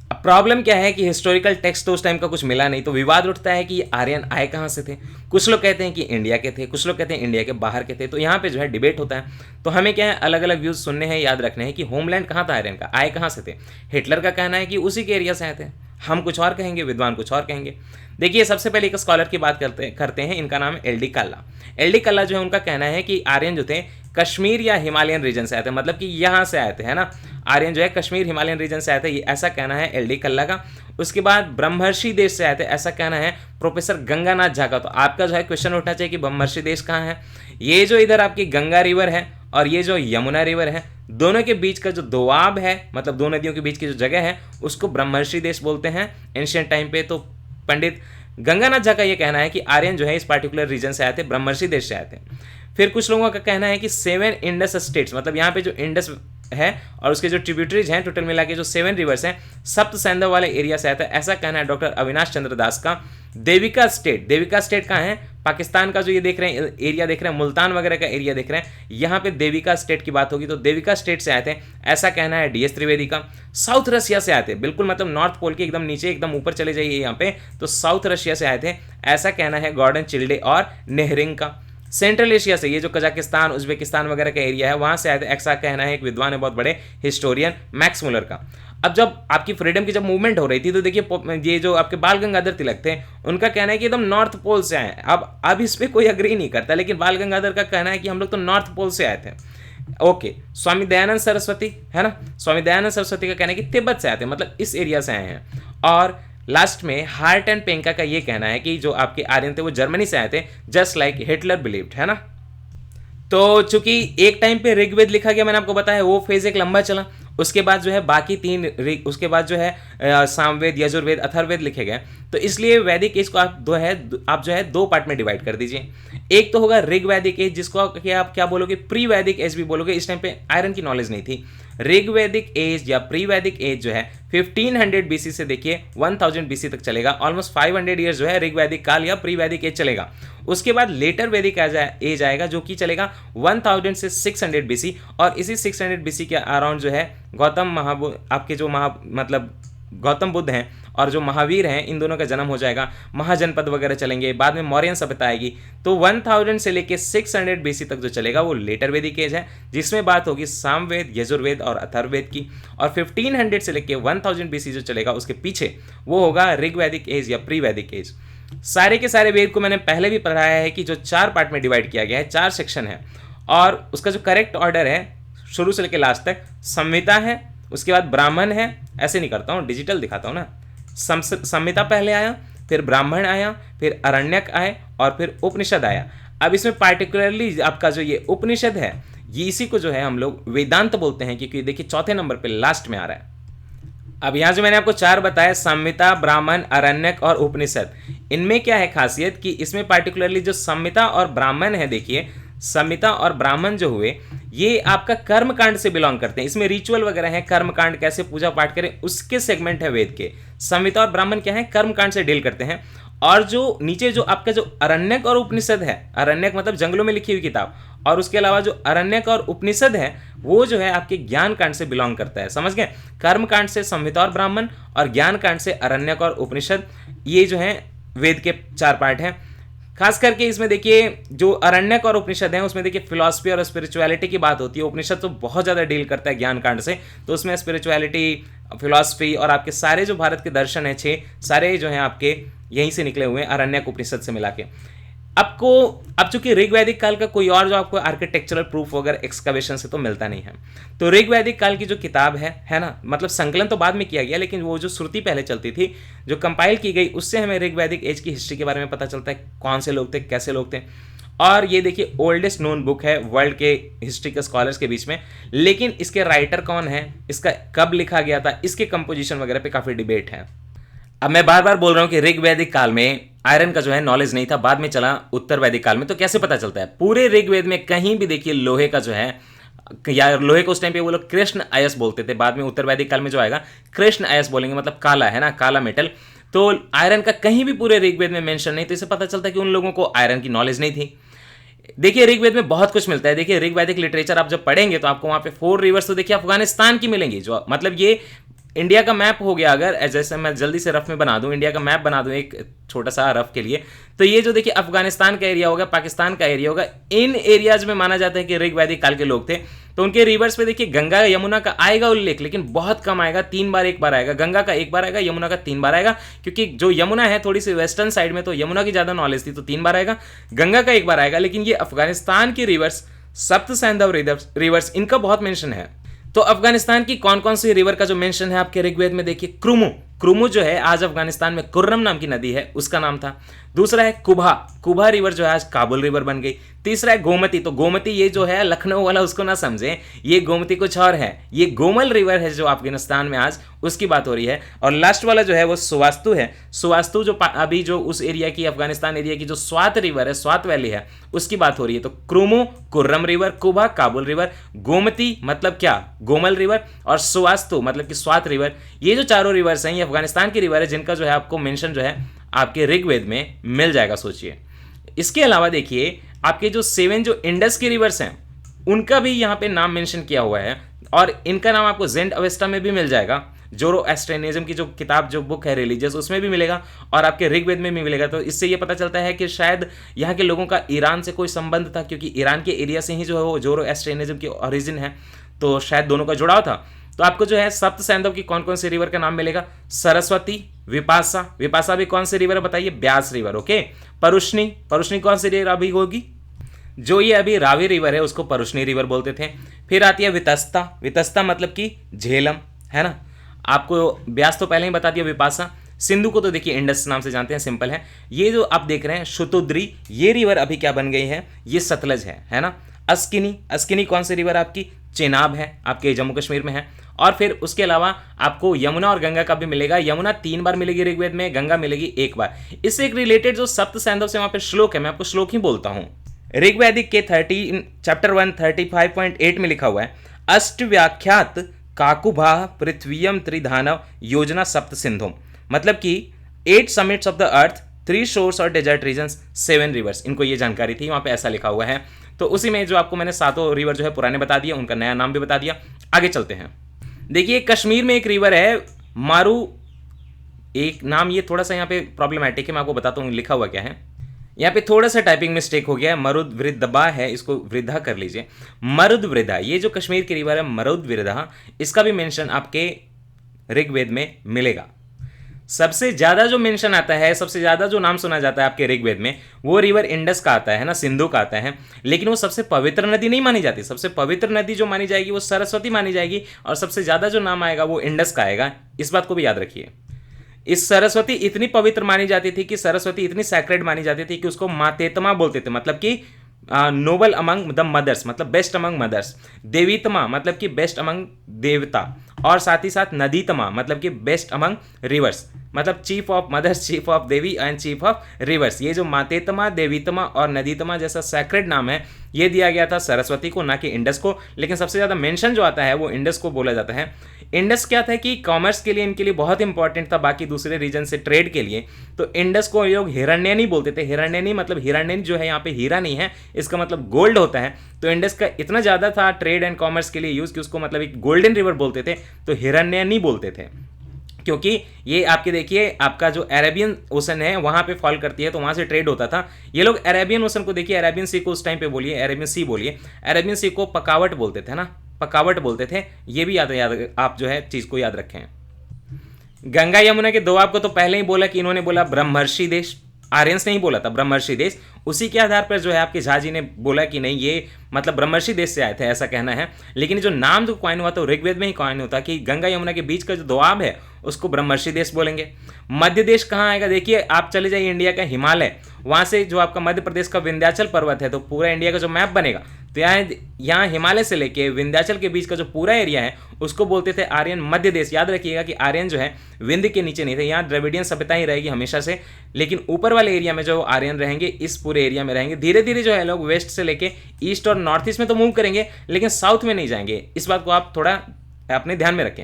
अब प्रॉब्लम क्या है कि हिस्टोरिकल टेक्स्ट तो उस टाइम का कुछ मिला नहीं, तो विवाद उठता है कि ये आर्यन आए कहाँ से थे। कुछ लोग कहते हैं कि इंडिया के थे, कुछ लोग कहते हैं इंडिया के बाहर के थे। तो यहाँ पे जो है डिबेट होता है। तो हमें क्या है अलग अलग व्यूज़ सुनने हैं, याद रखने हैं कि होमलैंड कहाँ था आर्यन का, आए कहाँ से थे। हिटलर का कहना है कि उसी के एरिया से आए थे, हम कुछ और कहेंगे, विद्वान कुछ और कहेंगे। देखिए सबसे पहले एक स्कॉलर की बात करते हैं, इनका नाम है एल.डी. कल्ला। एल.डी. कल्ला जो है उनका कहना है कि आर्यन जो थे कश्मीर या हिमालयन रीजन से आए थे, मतलब कि यहाँ से आए थे, है ना, आर्यन जो है कश्मीर हिमालयन रीजन से आए थे, ये ऐसा कहना है एल.डी. कल्ला का। उसके बाद ब्रह्मर्षि देश से आए थे, ऐसा कहना है प्रोफेसर गंगानाथ झा का। तो आपका जो है क्वेश्चन उठना चाहिए कि ब्रह्मर्षि देश कहाँ है। ये जो इधर आपकी गंगा रिवर है और ये जो यमुना रिवर है, दोनों के बीच का जो दोआब है, मतलब दो नदियों के बीच की जो जगह है उसको ब्रह्मर्षि देश बोलते हैं एंशिएंट टाइम पे। तो पंडित गंगानाथ झा का ये कहना है कि आर्यन जो है इस पार्टिकुलर रीजन से आए थे, ब्रह्मर्षि देश से आए थे। फिर कुछ लोगों का कहना है कि 7 इंडस स्टेट्स, मतलब यहाँ पे जो इंडस है और उसके जो ट्रिब्यूटरीज हैं टोटल मिला के जो 7 रिवर्स हैं, सप्त सैंधव वाले एरिया से आया था, ऐसा कहना है डॉक्टर अविनाश चंद्र दास का। देविका स्टेट कहाँ है, पाकिस्तान का जो ये देख रहे हैं एरिया देख रहे हैं, मुल्तान वगैरह का एरिया देख रहे हैं, यहाँ पे देविका स्टेट की बात होगी। तो देविका स्टेट से आए थे, ऐसा कहना है डी.एस. त्रिवेदी का। साउथ रशिया से आए थे, बिल्कुल मतलब नॉर्थ पोल के एकदम नीचे एकदम ऊपर चले जाइए यहाँ पे, तो साउथ रशिया से आए थे, ऐसा कहना है गॉर्डन चिल्डे और नेहरिंग का। सेंट्रल एशिया से, ये जो कजाकिस्तान उज्बेकिस्तान वगैरह का एरिया है वहाँ से आए थे, ऐसा कहना है एक विद्वान है बहुत बड़े हिस्टोरियन मैक्स मुलर का। अब जब आपकी फ्रीडम की जब मूवमेंट हो रही थी तो देखिए ये जो आपके बाल गंगाधर तिलक थे उनका कहना है कि एकदम नॉर्थ पोल से आए। अब इस पर कोई अग्री नहीं करता, लेकिन बाल गंगाधर का कहना है कि हम लोग तो नॉर्थ पोल से आए थे। ओके, स्वामी दयानंद सरस्वती है ना, स्वामी दयानंद सरस्वती का कहना है कि तिब्बत से आए थे, मतलब इस एरिया से आए हैं। और लास्ट में हार्ट एंड पेंका का ये कहना है कि जो आपके आर्यन थे वो जर्मनी से आए थे, जस्ट लाइक हिटलर बिलीव्ड, है ना। तो चूंकि एक टाइम पे ऋग्वेद लिखा गया, मैंने आपको बताया वो फेज एक लंबा चला, उसके बाद जो है बाकी 3 उसके बाद जो है सामवेद, यजुर्वेद, अथर्ववेद लिखे गए। तो इसलिए वैदिक एज को आप जो है 2 पार्ट में डिवाइड कर दीजिए। एक तो होगा ऋग वैदिक एज, जिसको आप क्या बोलोगे, प्री वैदिक एज भी बोलोगे। इस टाइम पे आयरन की नॉलेज नहीं थी। ऋग वैदिक एज या प्री वैदिक एज जो है 1500 BC से देखिए 1000 BC तक चलेगा, ऑलमोस्ट 500 ईयर्स जो है ऋग वैदिक काल या प्री वैदिक एज चलेगा। उसके बाद लेटर वैदिक एज आएगा जो कि चलेगा 1000 से 600 BC, और इसी 600 BC के अराउंड जो है आपके जो मतलब गौतम बुद्ध हैं और जो महावीर हैं, इन दोनों का जन्म हो जाएगा। महाजनपद वगैरह चलेंगे, बाद में मौर्यन सभ्यता आएगी। तो 1000 से लेके 600 BC तक जो चलेगा वो लेटर वैदिक एज है, जिसमें बात होगी सामवेद, यजुर्वेद और अथर्ववेद की। और 1500 से लेके 1000 BC जो चलेगा उसके पीछे वो होगा ऋग वैदिक एज या प्री वैदिक एज। सारे के सारे वेद को मैंने पहले भी पढ़ाया है कि जो 4 पार्ट में डिवाइड किया गया है, 4 सेक्शन है, और उसका जो करेक्ट ऑर्डर है शुरू से लेकर लास्ट तक, संहिता है, उसके बाद ब्राह्मण है, ऐसे नहीं करता हूँ, डिजिटल दिखाता हूँ ना। संहिता पहले आया, फिर ब्राह्मण आया, फिर अरण्यक आए और फिर उपनिषद आया। अब इसमें पार्टिकुलरली आपका जो ये उपनिषद है, ये इसी को जो है हम लोग वेदांत बोलते हैं, क्योंकि देखिए 4थे नंबर पे लास्ट में आ रहा है। अब यहाँ जो मैंने आपको 4 बताया, संहिता, ब्राह्मण, अरण्यक और उपनिषद, इनमें क्या है खासियत कि इसमें पार्टिकुलरली जो संहिता और ब्राह्मण है, देखिए संहिता और ब्राह्मण जो हुए ये आपका कर्मकांड से बिलोंग करते हैं। इसमें रिचुअल वगैरह है, कर्मकांड कैसे पूजा पाठ करें उसके सेगमेंट है वेद के। संहिता और ब्राह्मण क्या है, कर्मकांड से डील करते हैं। और जो नीचे जो आपका जो अरण्यक और उपनिषद है, अरण्यक मतलब जंगलों में लिखी हुई किताब, और उसके अलावा जो अरण्यक और उपनिषद है वो जो है आपके ज्ञान कांड से बिलोंग करता है, समझ गए। कर्मकांड से संहिता और ब्राह्मण, और ज्ञान कांड से अरण्यक और उपनिषद, ये जो है वेद के 4 पार्ट हैं। खास करके इसमें देखिए जो अरण्यक और उपनिषद हैं उसमें देखिए फिलॉसफी और स्पिरिचुअलिटी की बात होती है। उपनिषद तो बहुत ज़्यादा डील करता है ज्ञान कांड से, तो उसमें स्पिरिचुअलिटी, फिलॉसफी और आपके सारे जो भारत के दर्शन हैं 6 सारे जो हैं आपके यहीं से निकले हुए हैं, अरण्यक उपनिषद से मिला के। आपको अब चूंकि ऋग वैदिक काल का कोई और जो आपको आर्किटेक्चरल प्रूफ वगैरह एक्सकवेशन से तो मिलता नहीं है, तो ऋग वैदिक काल की जो किताब है ना, मतलब संकलन तो बाद में किया गया, लेकिन वो जो श्रुति पहले चलती थी जो कंपाइल की गई, उससे हमें ऋग वैदिक एज की हिस्ट्री के बारे में पता चलता है, कौन से लोग थे, कैसे लोग थे। और ये देखिए ओल्डेस्ट नोन बुक है वर्ल्ड के हिस्ट्री के स्कॉलर्स के बीच में, लेकिन इसके राइटर कौन है, इसका कब लिखा गया था, इसके कंपोजिशन वगैरह पे काफ़ी डिबेट है। अब मैं बार बार बोल रहा हूं कि ऋग वैदिक काल में आयरन का जो है नॉलेज नहीं था, बाद में चला उत्तर वैदिक काल में। तो कैसे पता चलता है? पूरे ऋग्वेद में कहीं भी देखिए लोहे का जो है, या लोहे को उस टाइम पे वो लोग कृष्ण अयस बोलते थे, बाद में उत्तर वैदिक काल में जो आएगा कृष्ण अयस बोलेंगे, मतलब काला है ना, काला मेटल। तो आयरन का कहीं भी पूरे ऋग्वेद में मेंशन नहीं, तो इससे पता चलता है कि उन लोगों को आयरन की नॉलेज नहीं थी। देखिए ऋग्वेद में बहुत कुछ मिलता है। देखिए ऋग वैदिक लिटरेचर आप जब पढ़ेंगे तो आपको वहां पे 4 रिवर्स तो देखिए अफगानिस्तान की मिलेंगी, जो मतलब ये इंडिया का मैप हो गया। अगर जैसे मैं जल्दी से रफ में बना दूं, इंडिया का मैप बना दूं एक छोटा सा रफ के लिए, तो ये जो देखिए अफगानिस्तान का एरिया होगा, पाकिस्तान का एरिया होगा, इन एरियाज में माना जाता है कि ऋग वैदिक काल के लोग थे। तो उनके रिवर्स पे देखिए गंगा यमुना का आएगा उल्लेख, लेकिन बहुत कम आएगा, 3 बार 1 बार आएगा। गंगा का 1 बार आएगा, यमुना का 3 बार आएगा, क्योंकि जो यमुना है थोड़ी सी वेस्टर्न साइड में, तो यमुना की ज्यादा नॉलेज थी तो 3 बार आएगा, गंगा का 1 बार आएगा। लेकिन ये अफगानिस्तान की रिवर्स, सप्त सैंधव रिवर्स, इनका बहुत मेंशन है। तो अफगानिस्तान की कौन कौन सी रिवर का जो मेंशन है आपके ऋग्वेद में, देखिए क्रुमु जो है आज अफगानिस्तान में कुर्रम नाम की नदी है, उसका नाम था। दूसरा है कुभा रिवर जो है आज काबुल रिवर बन गई। तीसरा है गोमती, तो गोमती ये जो है लखनऊ वाला उसको ना समझे, ये गोमती कुछ और है, ये गोमल रिवर है जो अफगानिस्तान में आज, उसकी बात हो रही है। और लास्ट वाला जो है वो सुवास्तु है। सुवास्तु जो अभी जो उस एरिया की, अफगानिस्तान एरिया की जो स्वात रिवर है, स्वात वैली है, उसकी बात हो रही है। तो क्रुमु कुर्रम रिवर, कुभा काबुल रिवर, गोमती मतलब क्या गोमल रिवर, और सुवास्तु मतलब कि स्वात रिवर, ये जो चारों रिवर्स हैं ये अफगानिस्तान की रिवर है, जिनका जो है आपको मेंशन जो है आपके ऋग्वेद में मिल जाएगा। सोचिए इसके अलावा देखिए आपके जो 7 जो इंडस की रिवर्स हैं उनका भी यहाँ पे नाम मेंशन किया हुआ है, और इनका नाम आपको जेंड अवेस्टा में भी मिल जाएगा, जोरोएस्ट्रियनिज्म की जो किताब जो बुक है रिलीजियस, उसमें भी मिलेगा, और आपके ऋग्वेद में भी मिलेगा। तो इससे ये पता चलता है कि शायद यहाँ के लोगों का ईरान से कोई संबंध था, क्योंकि ईरान के एरिया से ही जो है वो जोरोएस्ट्रियनिज्म की ओरिजिन है, तो शायद दोनों का जुड़ाव था। तो आपको जो है सप्त सैंधव की कौन कौन सी रिवर का नाम मिलेगा, सरस्वती, विपासा भी कौन सी रिवर है बताइए, ब्यास रिवर, ओके। परुष्णी कौन सी रिवर अभी होगी, जो ये अभी रावी रिवर है उसको परुष्णी रिवर बोलते थे। फिर आती है वितस्ता मतलब कि झेलम, है ना। आपको ब्यास तो पहले ही बता दिया, विपासा। सिंधु को तो देखिए इंडस नाम से जानते हैं, सिंपल है। ये जो आप देख रहे हैं शुतुद्री, ये रिवर अभी क्या बन गई है, ये सतलज है ना। अस्किनी कौन सी रिवर आपकी, चेनाब है, आपके जम्मू कश्मीर में है। और फिर उसके अलावा आपको यमुना और गंगा का भी मिलेगा। यमुना 3 बार मिलेगी ऋग्वेद में, गंगा मिलेगी 1 बार। इससे एक रिलेटेड जो सप्त सैंधव से वहां पे श्लोक है, मैं आपको श्लोक ही बोलता हूं। ऋग्वैदिक के 30 चैप्टर 1 35.8 में लिखा हुआ है, अष्ट व्याख्यात काकुभा पृथ्वीयम त्रिधानव योजना सप्त सिंधुम, मतलब कि 8 summits of the earth, 3 shores और डेजर्ट रीजन्स, 7 रिवर्स, इनको ये जानकारी थी, वहां पे ऐसा लिखा हुआ है। तो उसी में जो आपको मैंने 7 रिवर जो है पुराने बता दिया, उनका नया नाम भी बता दिया। आगे चलते हैं। देखिए कश्मीर में एक रिवर है मारू, एक नाम ये थोड़ा सा यहाँ पे प्रॉब्लमैटिक है, मैं आपको बताता हूँ लिखा हुआ क्या है। यहाँ पे थोड़ा सा टाइपिंग मिस्टेक हो गया है, मरुद्वृद्धा है, इसको वृद्धा कर लीजिए, मरुद्वृद्धा। ये जो कश्मीर की रिवर है मरुद्वृद्धा, इसका भी मेंशन आपके ऋग्वेद में मिलेगा। सबसे ज्यादा जो मेंशन आता है, सबसे ज्यादा जो नाम सुना जाता है आपके ऋग्वेद में, वो रिवर इंडस का आता है ना, सिंधु का आता है। लेकिन वो सबसे पवित्र नदी नहीं मानी जाती। सबसे पवित्र नदी जो मानी जाएगी वो सरस्वती मानी जाएगी, और सबसे ज्यादा जो नाम आएगा वो इंडस का आएगा। इस बात को भी याद रखिए। इस सरस्वती इतनी पवित्र मानी जाती थी कि सरस्वती इतनी सैक्रेड मानी जाती थी कि उसको मातेतमा बोलते थे, मतलब कि नोबल अमंग द मदर्स, मतलब बेस्ट अमंग मदर्स। देवीतमा मतलब कि बेस्ट अमंग देवता, और साथ ही साथ नदीतमा मतलब कि बेस्ट अमंग रिवर्स, मतलब chief of mothers, chief of devi and chief of rivers. ये जो मातेतमा, देवीतमा और नदीतमा जैसा सैक्रेड नाम है, ये दिया गया था सरस्वती को, ना कि इंडस को। लेकिन सबसे ज्यादा मेंशन जो आता है वो इंडस को बोला जाता है। इंडस क्या था कि कॉमर्स के लिए इनके लिए बहुत इंपॉर्टेंट था, बाकी दूसरे रीजन से ट्रेड के लिए। तो इंडस को लोग हिरण्यनी बोलते थे। हिरण्यनी मतलब हिरण्यनी जो है यहाँ पे हीरा नहीं है, इसका मतलब गोल्ड होता है। तो इंडस का इतना ज्यादा था ट्रेड एंड कॉमर्स के लिए यूज कि उसको मतलब एक गोल्डन रिवर बोलते थे, तो हिरण्यनी बोलते थे। क्योंकि ये आपके देखिए आपका जो अरेबियन ओशन है वहाँ पे फॉल करती है, तो वहाँ से ट्रेड होता था। ये लोग अरेबियन ओशन को देखिए, अरेबियन सी को उस टाइम पे बोलिए, अरेबियन सी बोलिए, अरेबियन सी को पकावट बोलते थे ना, पकावट बोलते थे। ये भी याद आप जो है चीज़ को याद रखें। गंगा यमुना के दोआब को तो पहले ही बोला कि इन्होंने बोला ब्रह्मर्षि देश, आर्यंस ने ही बोला था ब्रह्मर्षि देश। उसी के आधार पर जो है आपके झा जी ने बोला कि नहीं ये मतलब ब्रह्मर्षि देश से आए थे, ऐसा कहना है। लेकिन जो नाम जो कॉइन हुआ तो ऋग्वेद में ही कॉइन होता कि गंगा यमुना के बीच का जो दोआब है उसको ब्रह्मर्षि देश बोलेंगे। मध्य देश कहाँ आएगा, देखिए आप चले जाइए इंडिया का हिमालय, वहाँ से जो आपका मध्य प्रदेश का विंध्याचल पर्वत है, तो पूरा इंडिया का जो मैप बनेगा तो यहाँ हिमालय से लेके विंध्याचल के बीच का जो पूरा एरिया है उसको बोलते थे आर्यन मध्य देश। याद रखिएगा कि आर्यन जो है विंध्य के नीचे नहीं थे, यहाँ द्रविडियन सभ्यता ही रहेगी हमेशा से, लेकिन ऊपर वाले एरिया में जो आर्यन रहेंगे इस पूरे एरिया में रहेंगे। धीरे धीरे जो है लोग वेस्ट से लेके ईस्ट और नॉर्थ ईस्ट में तो मूव करेंगे, लेकिन साउथ में नहीं जाएंगे। इस बात को आप थोड़ा अपने ध्यान में रखें।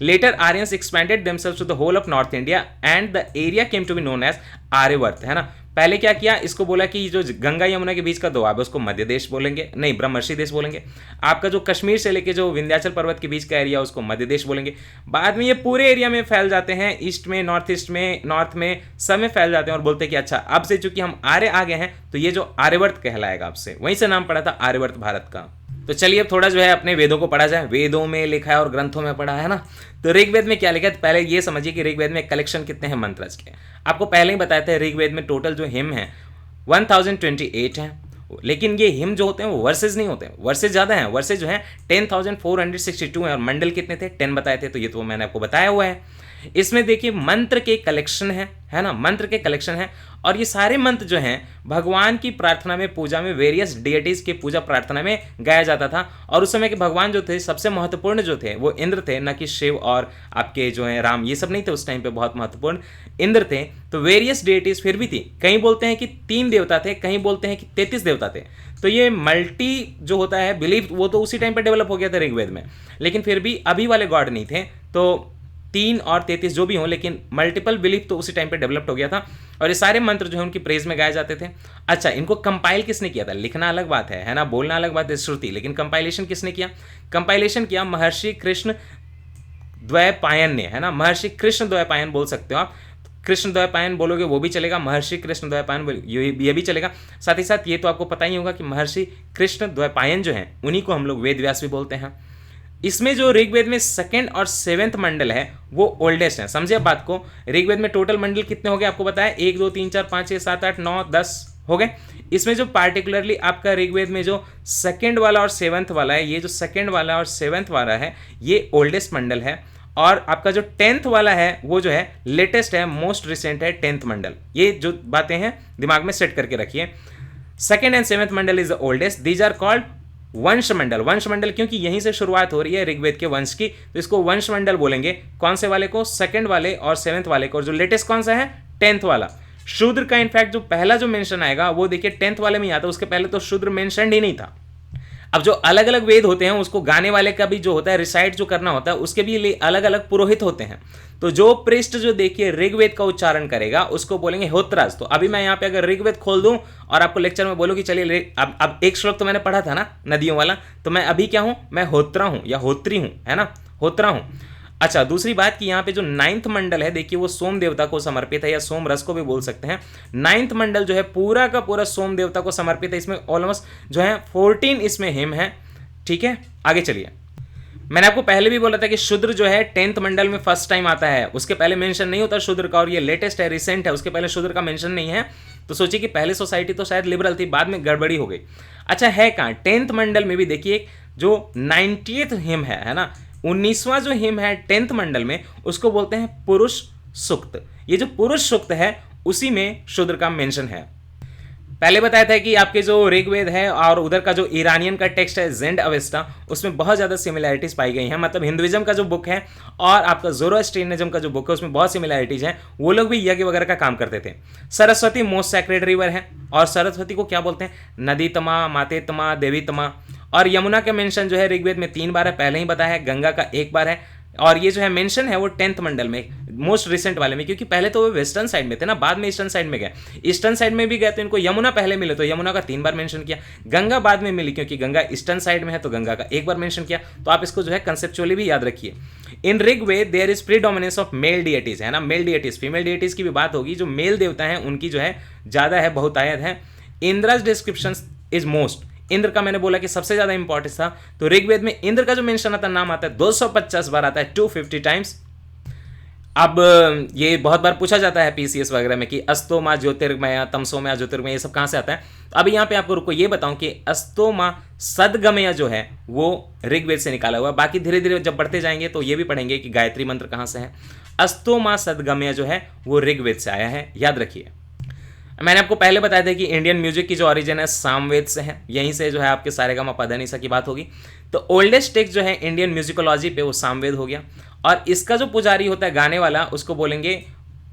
Later Aryans expanded themselves to the whole of north India and the area came to be known as Aryavarta, है ना। पहले क्या किया, इसको बोला कि जो गंगा यमुना के बीच का दोआब है उसको मध्य देश बोलेंगे, नहीं ब्रह्मर्षि देश बोलेंगे। आपका जो कश्मीर से लेके जो विंध्याचल पर्वत के बीच का एरिया उसको मध्य देश बोलेंगे। बाद में ये पूरे एरिया में फैल जाते हैं, ईस्ट में, नॉर्थ ईस्ट में, नॉर्थ में, सब में फैल जाते हैं और बोलते हैं कि अच्छा अब से चूंकि हम आर्य आ गए हैं तो ये जो आर्यवर्त कहलाएगा, आपसे वहीं से नाम पड़ा था आर्यवर्त भारत का। तो चलिए अब थोड़ा जो है अपने वेदों को पढ़ा जाए। वेदों में लिखा है और ग्रंथों में पढ़ा है ना। तो ऋग्वेद में क्या लिखा है, पहले ये समझिए कि ऋग्वेद में कलेक्शन कितने हैं मंत्रज के। आपको पहले ही बताया था ऋग्वेद में टोटल जो हिम है 1028 हैं, लेकिन ये हिम जो होते हैं वो वर्सेज नहीं होते हैं, वर्सेज ज़्यादा हैं। वर्सेज जो है 10,462 हैं और मंडल कितने थे 10 बताए थे, तो ये तो मैंने आपको बताया हुआ है। इसमें देखिए मंत्र के कलेक्शन है ना, मंत्र के कलेक्शन है। और ये सारे मंत्र जो हैं भगवान की प्रार्थना में, पूजा में, वेरियस डिएटीज के पूजा प्रार्थना में गाया जाता था। और उस समय के भगवान जो थे सबसे महत्वपूर्ण जो थे वो इंद्र थे, न कि शिव और आपके जो हैं राम, ये सब नहीं थे उस टाइम पे, बहुत महत्वपूर्ण इंद्र थे। तो वेरियस डिएटीज फिर भी थी, कहीं बोलते हैं कि 3 देवता थे, कहीं बोलते हैं कि 33 देवता थे। तो ये मल्टी जो होता है बिलीफ वो तो उसी टाइम पर डेवलप हो गया था ऋग्वेद में, लेकिन फिर भी अभी वाले गॉड नहीं थे। तो 3 और 33 जो भी हों, लेकिन मल्टीपल बिलीफ तो उसी टाइम पे डेवलप्ड हो गया था। और ये सारे मंत्र जो है उनकी प्रेज में गाए जाते थे। अच्छा, इनको कंपाइल किसने किया था, लिखना अलग बात है ना, बोलना अलग बात है श्रुति, लेकिन कंपाइलेशन किसने किया, कंपाइलेशन किया महर्षि कृष्ण द्वैपायन ने, है ना। महर्षि कृष्ण द्वैपायन बोल सकते हो आप, कृष्ण द्वैपायन बोलोगे वो भी चलेगा, महर्षि कृष्ण द्वैपायन ये भी चलेगा। साथ ही साथ ये तो आपको पता ही होगा कि महर्षि कृष्ण द्वैपायन जो है उन्हीं को हम लोग वेद व्यास भी बोलते हैं। इसमें जो ऋग्वेद में 2nd और 7th मंडल है वो ओल्डेस्ट है। समझिए बात को, ऋग्वेद में टोटल मंडल कितने हो गए आपको बताया, 1 2 3 4 5 6 7 8 9 10 हो गए। इसमें जो पार्टिकुलरली आपका ऋग्वेद में जो 2nd वाला और 7th वाला है, ये जो 2nd वाला और 7th वाला है ये ओल्डेस्ट मंडल है। और आपका जो 10th वाला है वो जो है लेटेस्ट है, मोस्ट रिसेंट है 10th मंडल। ये जो बातें हैं दिमाग में सेट करके रखिए। 2nd and 7th mandal is the oldest, these are called vansh mandal. वंश मंडल क्योंकि यहीं से शुरुआत हो रही है ऋग्वेद के वंश की, तो इसको वंश मंडल बोलेंगे। कौन से वाले को, 2nd वाले और 7th वाले को। और जो लेटेस्ट कौन सा है, 10th वाला। शूद्र का इनफैक्ट जो पहला जो मेंशन आएगा वो देखिए 10th वाले में ही आता है, उसके पहले तो शूद्र मेंशन ही नहीं था। अब जो अलग अलग वेद होते हैं उसको गाने वाले का भी जो होता है रिसाइट जो करना होता है उसके भी अलग अलग पुरोहित होते हैं। तो जो पृष्ठ जो देखिए ऋग्वेद का उच्चारण करेगा उसको बोलेंगे होत्राज। तो अभी मैं यहाँ पे अगर ऋग्वेद खोल दूं और आपको लेक्चर में बोलूं कि चलिए अब एक श्लोक तो मैंने पढ़ा था ना नदियों वाला, तो मैं अभी क्या हूं, मैं होत्रा हूं या होत्री हूं, है ना, होत्रा हूं। अच्छा, दूसरी बात कि यहाँ पे जो 9th मंडल है देखिए वो सोम देवता को समर्पित है, या सोम रस को भी बोल सकते हैं। 9th मंडल जो है पूरा का पूरा सोम देवता को समर्पित है। इसमें ऑलमोस्ट जो है 14 इसमें हिम है। ठीक है, आगे चलिए। मैंने आपको पहले भी बोला था कि शूद्र जो है 10th मंडल में फर्स्ट टाइम आता है, उसके पहले मेंशन नहीं होता शूद्र का, और ये लेटेस्ट है, रिसेंट है, उसके पहले शूद्र का मेंशन नहीं है। तो सोचिए कि पहले सोसाइटी तो शायद लिबरल थी, बाद में गड़बड़ी हो गई। अच्छा, है कहाँ 10th मंडल में भी देखिए जो 90th हिम है ना, 19वां जो हिम है 10th मंडल में उसको बोलते हैं पुरुष सूक्त। ये जो पुरुष सूक्त है उसी में शूद्र का मेंशन है। पहले बताया था कि आपके जो ऋग्वेद है और उधर का जो ईरानियन का टेक्स्ट है जेंड अवेस्टा, उसमें बहुत ज़्यादा सिमिलैरिटीज पाई गई हैं। मतलब हिंदुइज्म का जो बुक है और आपका ज़ोरोएस्ट्रियनिज्म का जो बुक है उसमें बहुत सिमिलैरिटीज हैं। वो लोग भी यज्ञ वगैरह का काम करते थे। सरस्वती मोस्ट सैक्रेड रिवर है, और सरस्वती को क्या बोलते हैं, नदी तमा, माते तमा, देवी तमा। और यमुना का मेंशन जो है ऋग्वेद में 3 बार है, पहले ही बताया है। गंगा का 1 बार है, और ये जो है मेंशन है वो 10th मंडल में, मोस्ट रिसेंट वाले में, क्योंकि पहले तो वो वेस्टर्न साइड में थे ना, बाद में ईस्टर्न साइड में गए। ईस्टर्न साइड में भी गए तो इनको यमुना पहले मिले तो यमुना का 3 बार मेंशन किया। गंगा बाद में मिली क्योंकि गंगा ईस्टर्न साइड में है तो गंगा का 1 बार मेंशन किया। तो आप इसको जो है कंसेप्चुअली भी याद रखिए। In Rigveda there is predominance of male deities, है ना, मेल डिएटीज, फीमेल डिएटीज की भी बात होगी, जो मेल देवता हैं उनकी जो है ज्यादा है, बहुतायत है। इंद्रस डिस्क्रिप्शन इज मोस्ट, इंद्र का मैंने बोला कि सबसे ज्यादा इंपॉर्टेंस था, तो ऋग्वेद में इंद्र का जो मेंशन आता है, नाम आता है 250 बार आता है, 250 टाइम्स। अब ये बहुत बार पूछा जाता है पीसीएस वगैरह में कि अस्तोमा ज्योतिर्गमय, तमसोमया ज्योतिर्गमय, ये सब कहाँ से आता है। तो अब यहाँ पे आपको रुको ये बताऊं कि अस्तोमा सदगमय जो है वो ऋग्वेद से निकाला हुआ है। बाकी धीरे धीरे जब बढ़ते जाएंगे तो ये भी पढ़ेंगे कि गायत्री मंत्र कहाँ से है। अस्तोमा सदगमय जो है वो ऋग्वेद से आया है, याद रखिए। मैंने आपको पहले बताया था कि इंडियन म्यूजिक की जो ओरिजिन है सामवेद से है, यहीं से जो है आपके सारेगामा पधनिसा की बात होगी। तो ओल्डेस्ट टेक्स्ट जो है इंडियन म्यूजिकोलॉजी पे वो सामवेद हो गया, और इसका जो पुजारी होता है गाने वाला उसको बोलेंगे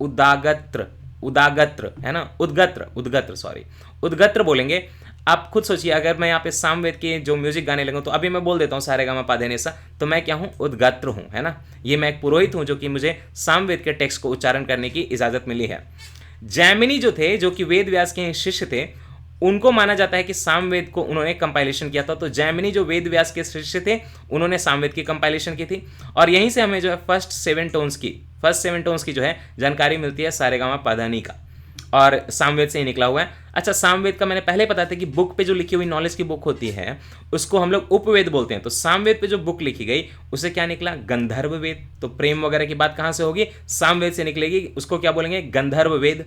उदागत्र, उदागत्र है ना, उद्गत्र, उद्गत्र सॉरी, उद्गत्र बोलेंगे। आप खुद सोचिए, अगर मैं यहाँ पे सामवेद के जो म्यूजिक गाने लगूँ तो अभी मैं बोल देता हूँ सारेगामा पधनिसा, तो मैं क्या हूँ, उद्गत्र हूँ, है ना। ये मैं एक पुरोहित हूँ जो कि मुझे सामवेद के टेक्स्ट को उच्चारण करने की इजाजत मिली है। जैमिनी जो थे, जो कि वेद व्यास के शिष्य थे, उनको माना जाता है कि सामवेद को उन्होंने कंपाइलेशन किया था। तो जैमिनी जो वेद व्यास के शिष्य थे उन्होंने सामवेद की कंपाइलेशन की थी, और यहीं से हमें जो है फर्स्ट सेवन टोन्स की जो है जानकारी मिलती है सारेगामा पधानी का, और सामवेद से ही निकला हुआ है। अच्छा, सामवेद का मैंने पहले बताया था कि बुक पे जो लिखी हुई नॉलेज की बुक होती है उसको हम लोग उपवेद बोलते हैं। तो सामवेद पे जो बुक लिखी गई उसे क्या निकला, गंधर्व वेद। तो प्रेम वगैरह की बात कहाँ से होगी, सामवेद से निकलेगी, उसको क्या बोलेंगे, गंधर्व वेद।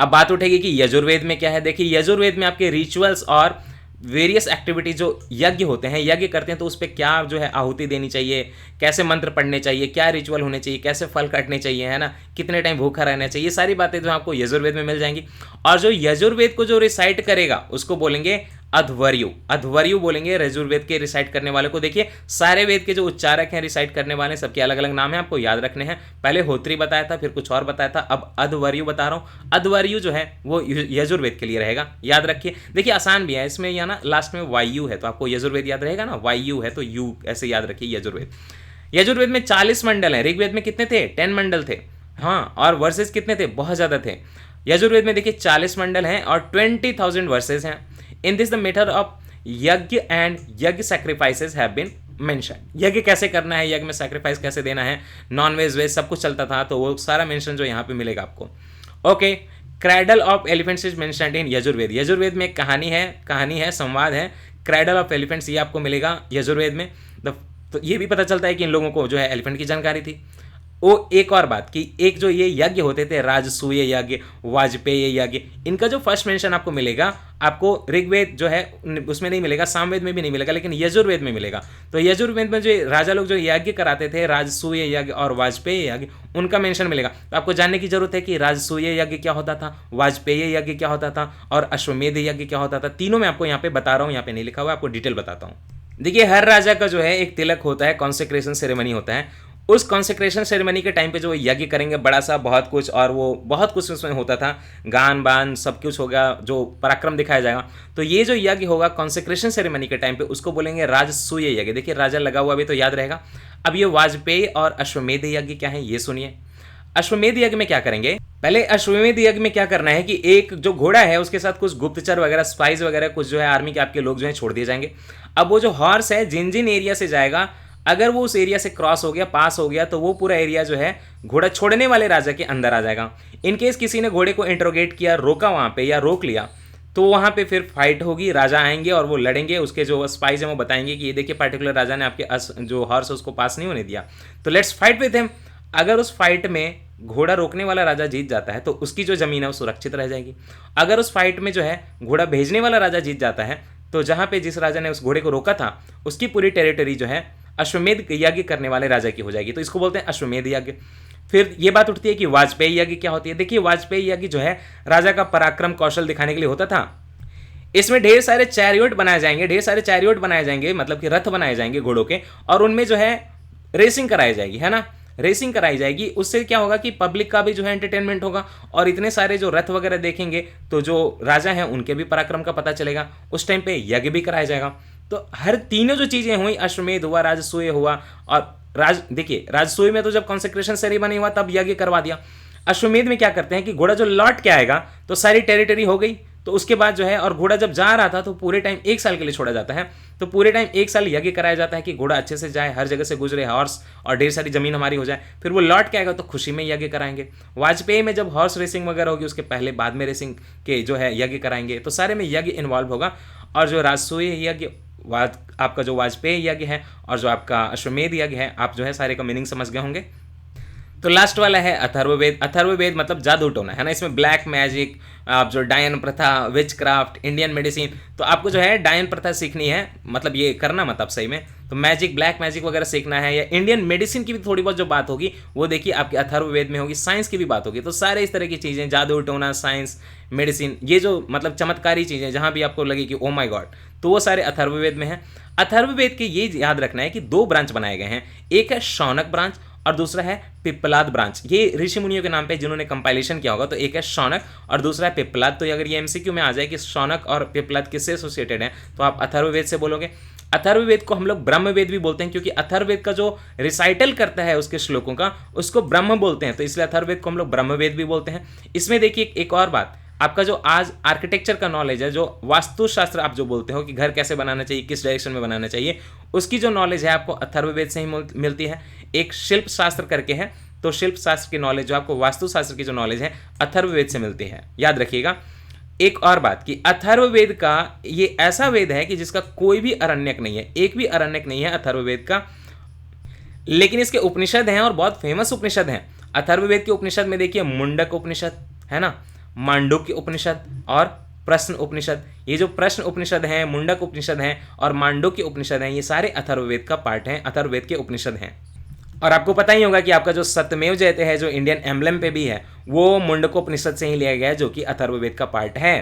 अब बात उठेगी कि यजुर्वेद में क्या है। देखिए, यजुर्वेद में आपके रिचुअल्स और वेरियस एक्टिविटी जो यज्ञ होते हैं, यज्ञ करते हैं तो उस पर क्या जो है आहुति देनी चाहिए, कैसे मंत्र पढ़ने चाहिए, क्या रिचुअल होने चाहिए, कैसे फल काटने चाहिए, है ना, कितने टाइम भूखा रहना चाहिए, ये सारी बातें जो आपको यजुर्वेद में मिल जाएंगी। और जो यजुर्वेद को जो रिसाइट करेगा उसको बोलेंगे अध्वर्यु, अध्वर्यु बोलेंगे यजुर्वेद के रिसाइट करने वाले को। देखिए, सारे वेद के जो उच्चारक हैं, रिसाइट करने वाले, सबके अलग अलग नाम हैं, आपको याद रखने हैं। पहले होत्री बताया था, फिर कुछ और बताया था, अब अध्वर्यु बता रहा हूँ। अध्वर्यु जो है वो यजुर्वेद के लिए रहेगा, याद रखिए। देखिए, आसान भी है, इसमें या ना लास्ट में वायु है तो आपको यजुर्वेद याद रहेगा ना, वायु है तो यू ऐसे याद रखिए यजुर्वेद। यजुर्वेद में 40 मंडल हैं, ऋग्वेद में कितने थे, 10 मंडल थे, हाँ, और वर्सेस कितने थे, बहुत ज़्यादा थे। यजुर्वेद में देखिए 40 मंडल हैं और 20,000 वर्सेस हैं। In this the method of यज्ञ एंड यज्ञ सैक्रिफाइसेस हैव बीन मेंशन। यज्ञ कैसे करना है, यज्ञ में सैक्रिफाइस कैसे देना है, नॉन वेज वेज सब कुछ चलता था, तो वो सारा मेंशन जो यहाँ पे मिलेगा आपको। Okay, cradle of elephants is mentioned in Yajurveda. Yajurveda में एक कहानी है, संवाद है, क्रैडल ऑफ एलिफेंट्स, ये आपको मिलेगा यजुर्वेद में। तो ये भी पता चलता है कि इन लोगों को जो है एलिफेंट की जानकारी थी। वो एक और बात कि एक जो ये यज्ञ होते थे, राजसूय यज्ञ, वाजपेयी यज्ञ, इनका जो फर्स्ट मेंशन आपको मिलेगा, आपको ऋग्वेद जो है उसमें नहीं मिलेगा, सामवेद में भी नहीं मिलेगा, लेकिन यजुर्वेद में मिलेगा। तो यजुर्वेद में जो राजा लोग जो यज्ञ कराते थे, राजसूय यज्ञ और वाजपेयी यज्ञ, उनका मेंशन मिलेगा। तो आपको जानने की जरूरत है कि राजसूय यज्ञ क्या होता था, वाजपेयी यज्ञ क्या होता था, और अश्वमेध यज्ञ क्या होता था। तीनों मैं आपको यहाँ पे बता रहा हूँ, यहाँ पे नहीं लिखा हुआ, आपको डिटेल बताता हूँ। देखिए, हर राजा का जो है एक तिलक होता है, कॉन्सेक्रेशन सेरेमनी होता है। उस कॉन्सेक्रेशन सेरेमनी के टाइम पे जो यज्ञ करेंगे, बड़ा सा बहुत कुछ, और वो बहुत कुछ उसमें होता था, गान बान सब कुछ होगा, जो पराक्रम दिखाया जाएगा। तो ये जो यज्ञ होगा कॉन्सेक्रेशन सेरेमनी के टाइम पे, उसको बोलेंगे राजसूय यज्ञ। देखिए, राजा लगा हुआ भी तो याद रहेगा। अब ये वाजपेयी और अश्वमेध यज्ञ क्या है ये सुनिए। अश्वमेध यज्ञ में क्या करेंगे, पहले अश्वमेध यज्ञ में क्या करना है कि एक जो घोड़ा है उसके साथ कुछ गुप्तचर वगैरह, स्पाइस वगैरह, कुछ जो है आर्मी के आपके लोग जो है छोड़ दिए जाएंगे। अब वो जो हॉर्स है जिन जिन एरिया से जाएगा, अगर वो उस एरिया से क्रॉस हो गया, पास हो गया, तो वो पूरा एरिया जो है घोड़ा छोड़ने वाले राजा के अंदर आ जाएगा। इनकेस किसी ने घोड़े को इंट्रोगेट किया, रोका वहाँ पे या रोक लिया, तो वहाँ पे फिर फाइट होगी, राजा आएंगे और वो लड़ेंगे। उसके जो स्पाइस हैं वो बताएंगे कि ये देखिए पर्टिकुलर राजा ने आपके जो हॉर्स है उसको पास नहीं होने दिया, तो लेट्स फाइट विद हिम। अगर उस फाइट में घोड़ा रोकने वाला राजा जीत जाता है तो उसकी जो जमीन है वो सुरक्षित रह जाएगी। अगर उस फाइट में जो है घोड़ा भेजने वाला राजा जीत जाता है तो जहाँ पे जिस राजा ने उस घोड़े को रोका था उसकी पूरी टेरिटरी जो है अश्वमेध यज्ञ करने वाले राजा की हो जाएगी। तो इसको बोलते हैं अश्वमेध यज्ञ। फिर ये बात उठती है कि वाजपेयी यज्ञ क्या होती है। देखिए, वाजपेयी यज्ञ जो है राजा का पराक्रम कौशल दिखाने के लिए होता था। इसमें ढेर सारे चैरियोट बनाए जाएंगे, मतलब कि रथ बनाए जाएंगे घोड़ों के, और उनमें जो है रेसिंग कराई जाएगी, है ना, रेसिंग कराई जाएगी। उससे क्या होगा कि पब्लिक का भी जो है एंटरटेनमेंट होगा, और इतने सारे जो रथ वगैरह देखेंगे तो जो राजा हैं उनके भी पराक्रम का पता चलेगा। उस टाइम पे यज्ञ भी कराया जाएगा। तो हर तीनों जो चीजें हुई, अश्वमेध हुआ, राजसूय हुआ, और देखिए राजसूय में तो जब कॉन्सेक्रेशन सेरेमनी हुआ तब यज्ञ करवा दिया। अश्वमेध में क्या करते हैं कि घोड़ा जो लौट के आएगा तो सारी टेरिटरी हो गई, तो उसके बाद जो है, और घोड़ा जब जा रहा था तो पूरे टाइम 1 साल के लिए छोड़ा जाता है, तो पूरे टाइम 1 साल यज्ञ कराया जाता है कि घोड़ा अच्छे से जाए, हर जगह से गुजरे, हॉर्स और ढेर सारी जमीन हमारी हो जाए, फिर वो लौट के आएगा तो खुशी में यज्ञ कराएंगे। वाजपेयी में जब हॉर्स रेसिंग वगैरह होगी उसके पहले बाद में रेसिंग के जो है यज्ञ कराएंगे, तो सारे में यज्ञ इन्वॉल्व होगा। और जो राजसूय यज्ञ आपका जो वाजपेयी यज्ञ है और जो आपका अश्वमेध यज्ञ है, आप जो है सारे का मीनिंग समझ गए होंगे। तो लास्ट वाला है अथर्ववेद। अथर्ववेद मतलब जादू टोना है ना, इसमें ब्लैक मैजिक, आप जो डायन प्रथा, विच क्राफ्ट, इंडियन मेडिसिन, तो आपको जो है डायन प्रथा सीखनी है, मतलब ये करना मत आप सही में, तो मैजिक, ब्लैक मैजिक वगैरह सीखना है, या इंडियन मेडिसिन की भी थोड़ी बहुत जो बात होगी वो देखिए आपके अथर्ववेद में होगी। साइंस की भी बात होगी, तो सारे इस तरह की चीज़ें, जादू टोना, साइंस, मेडिसिन, ये जो मतलब चमत्कारी चीज़ें जहाँ भी आपको लगे कि ओ माय गॉड, तो वो सारे अथर्ववेद में है। अथर्ववेद के ये याद रखना है कि 2 ब्रांच बनाए गए हैं, एक है शौनक ब्रांच और दूसरा है पिप्पलाद ब्रांच। ये ऋषि मुनियों के नाम पे जिन्होंने कंपाइलेशन किया होगा, तो एक है शौनक और दूसरा है पिप्पलाद। तो अगर ये एमसीक्यू में आ जाए कि शौनक और पिप्पलाद किससे एसोसिएटेड है, तो आप अथर्ववेद से बोलोगे। अथर्ववेद को हम लोग ब्रह्मवेद भी बोलते हैं, क्योंकि अथर्ववेद का जो रिसाइटल करता है उसके श्लोकों का, उसको ब्रह्म बोलते हैं, तो इसलिए अथर्ववेद को हम लोग ब्रह्मवेद भी बोलते हैं। इसमें देखिए एक और बात, आपका जो आज आर्किटेक्चर का नॉलेज है, जो वास्तुशास्त्र आप जो बोलते हो कि घर कैसे बनाना चाहिए, किस डायरेक्शन में बनाना चाहिए, उसकी जो नॉलेज है आपको अथर्ववेद से ही मिलती है। एक शिल्प शास्त्र करके है, तो शिल्प शास्त्र की नॉलेज जो आपको वास्तुशास्त्र की जो नॉलेज है अथर्ववेद से मिलती है, याद रखिएगा। एक और बात कि अथर्ववेद का ये ऐसा वेद है कि जिसका कोई भी अरण्यक नहीं है, एक भी अरण्यक नहीं है अथर्ववेद का, लेकिन इसके उपनिषद हैं और बहुत फेमस उपनिषद हैं। अथर्ववेद के उपनिषद में देखिए मुंडक उपनिषद है ना, मांडुक्य उपनिषद और प्रश्न उपनिषद। ये जो प्रश्न उपनिषद हैं, मुंडक उपनिषद हैं और मांडुक्य उपनिषद हैं, ये सारे अथर्ववेद का पार्ट हैं, अथर्ववेद के उपनिषद हैं। और आपको पता ही होगा कि आपका जो सत्यमेव जयते है, जो इंडियन एम्ब्लेम पे भी है, वो मुंडकोपनिषद से ही लिया गया है, जो कि अथर्ववेद का पार्ट है।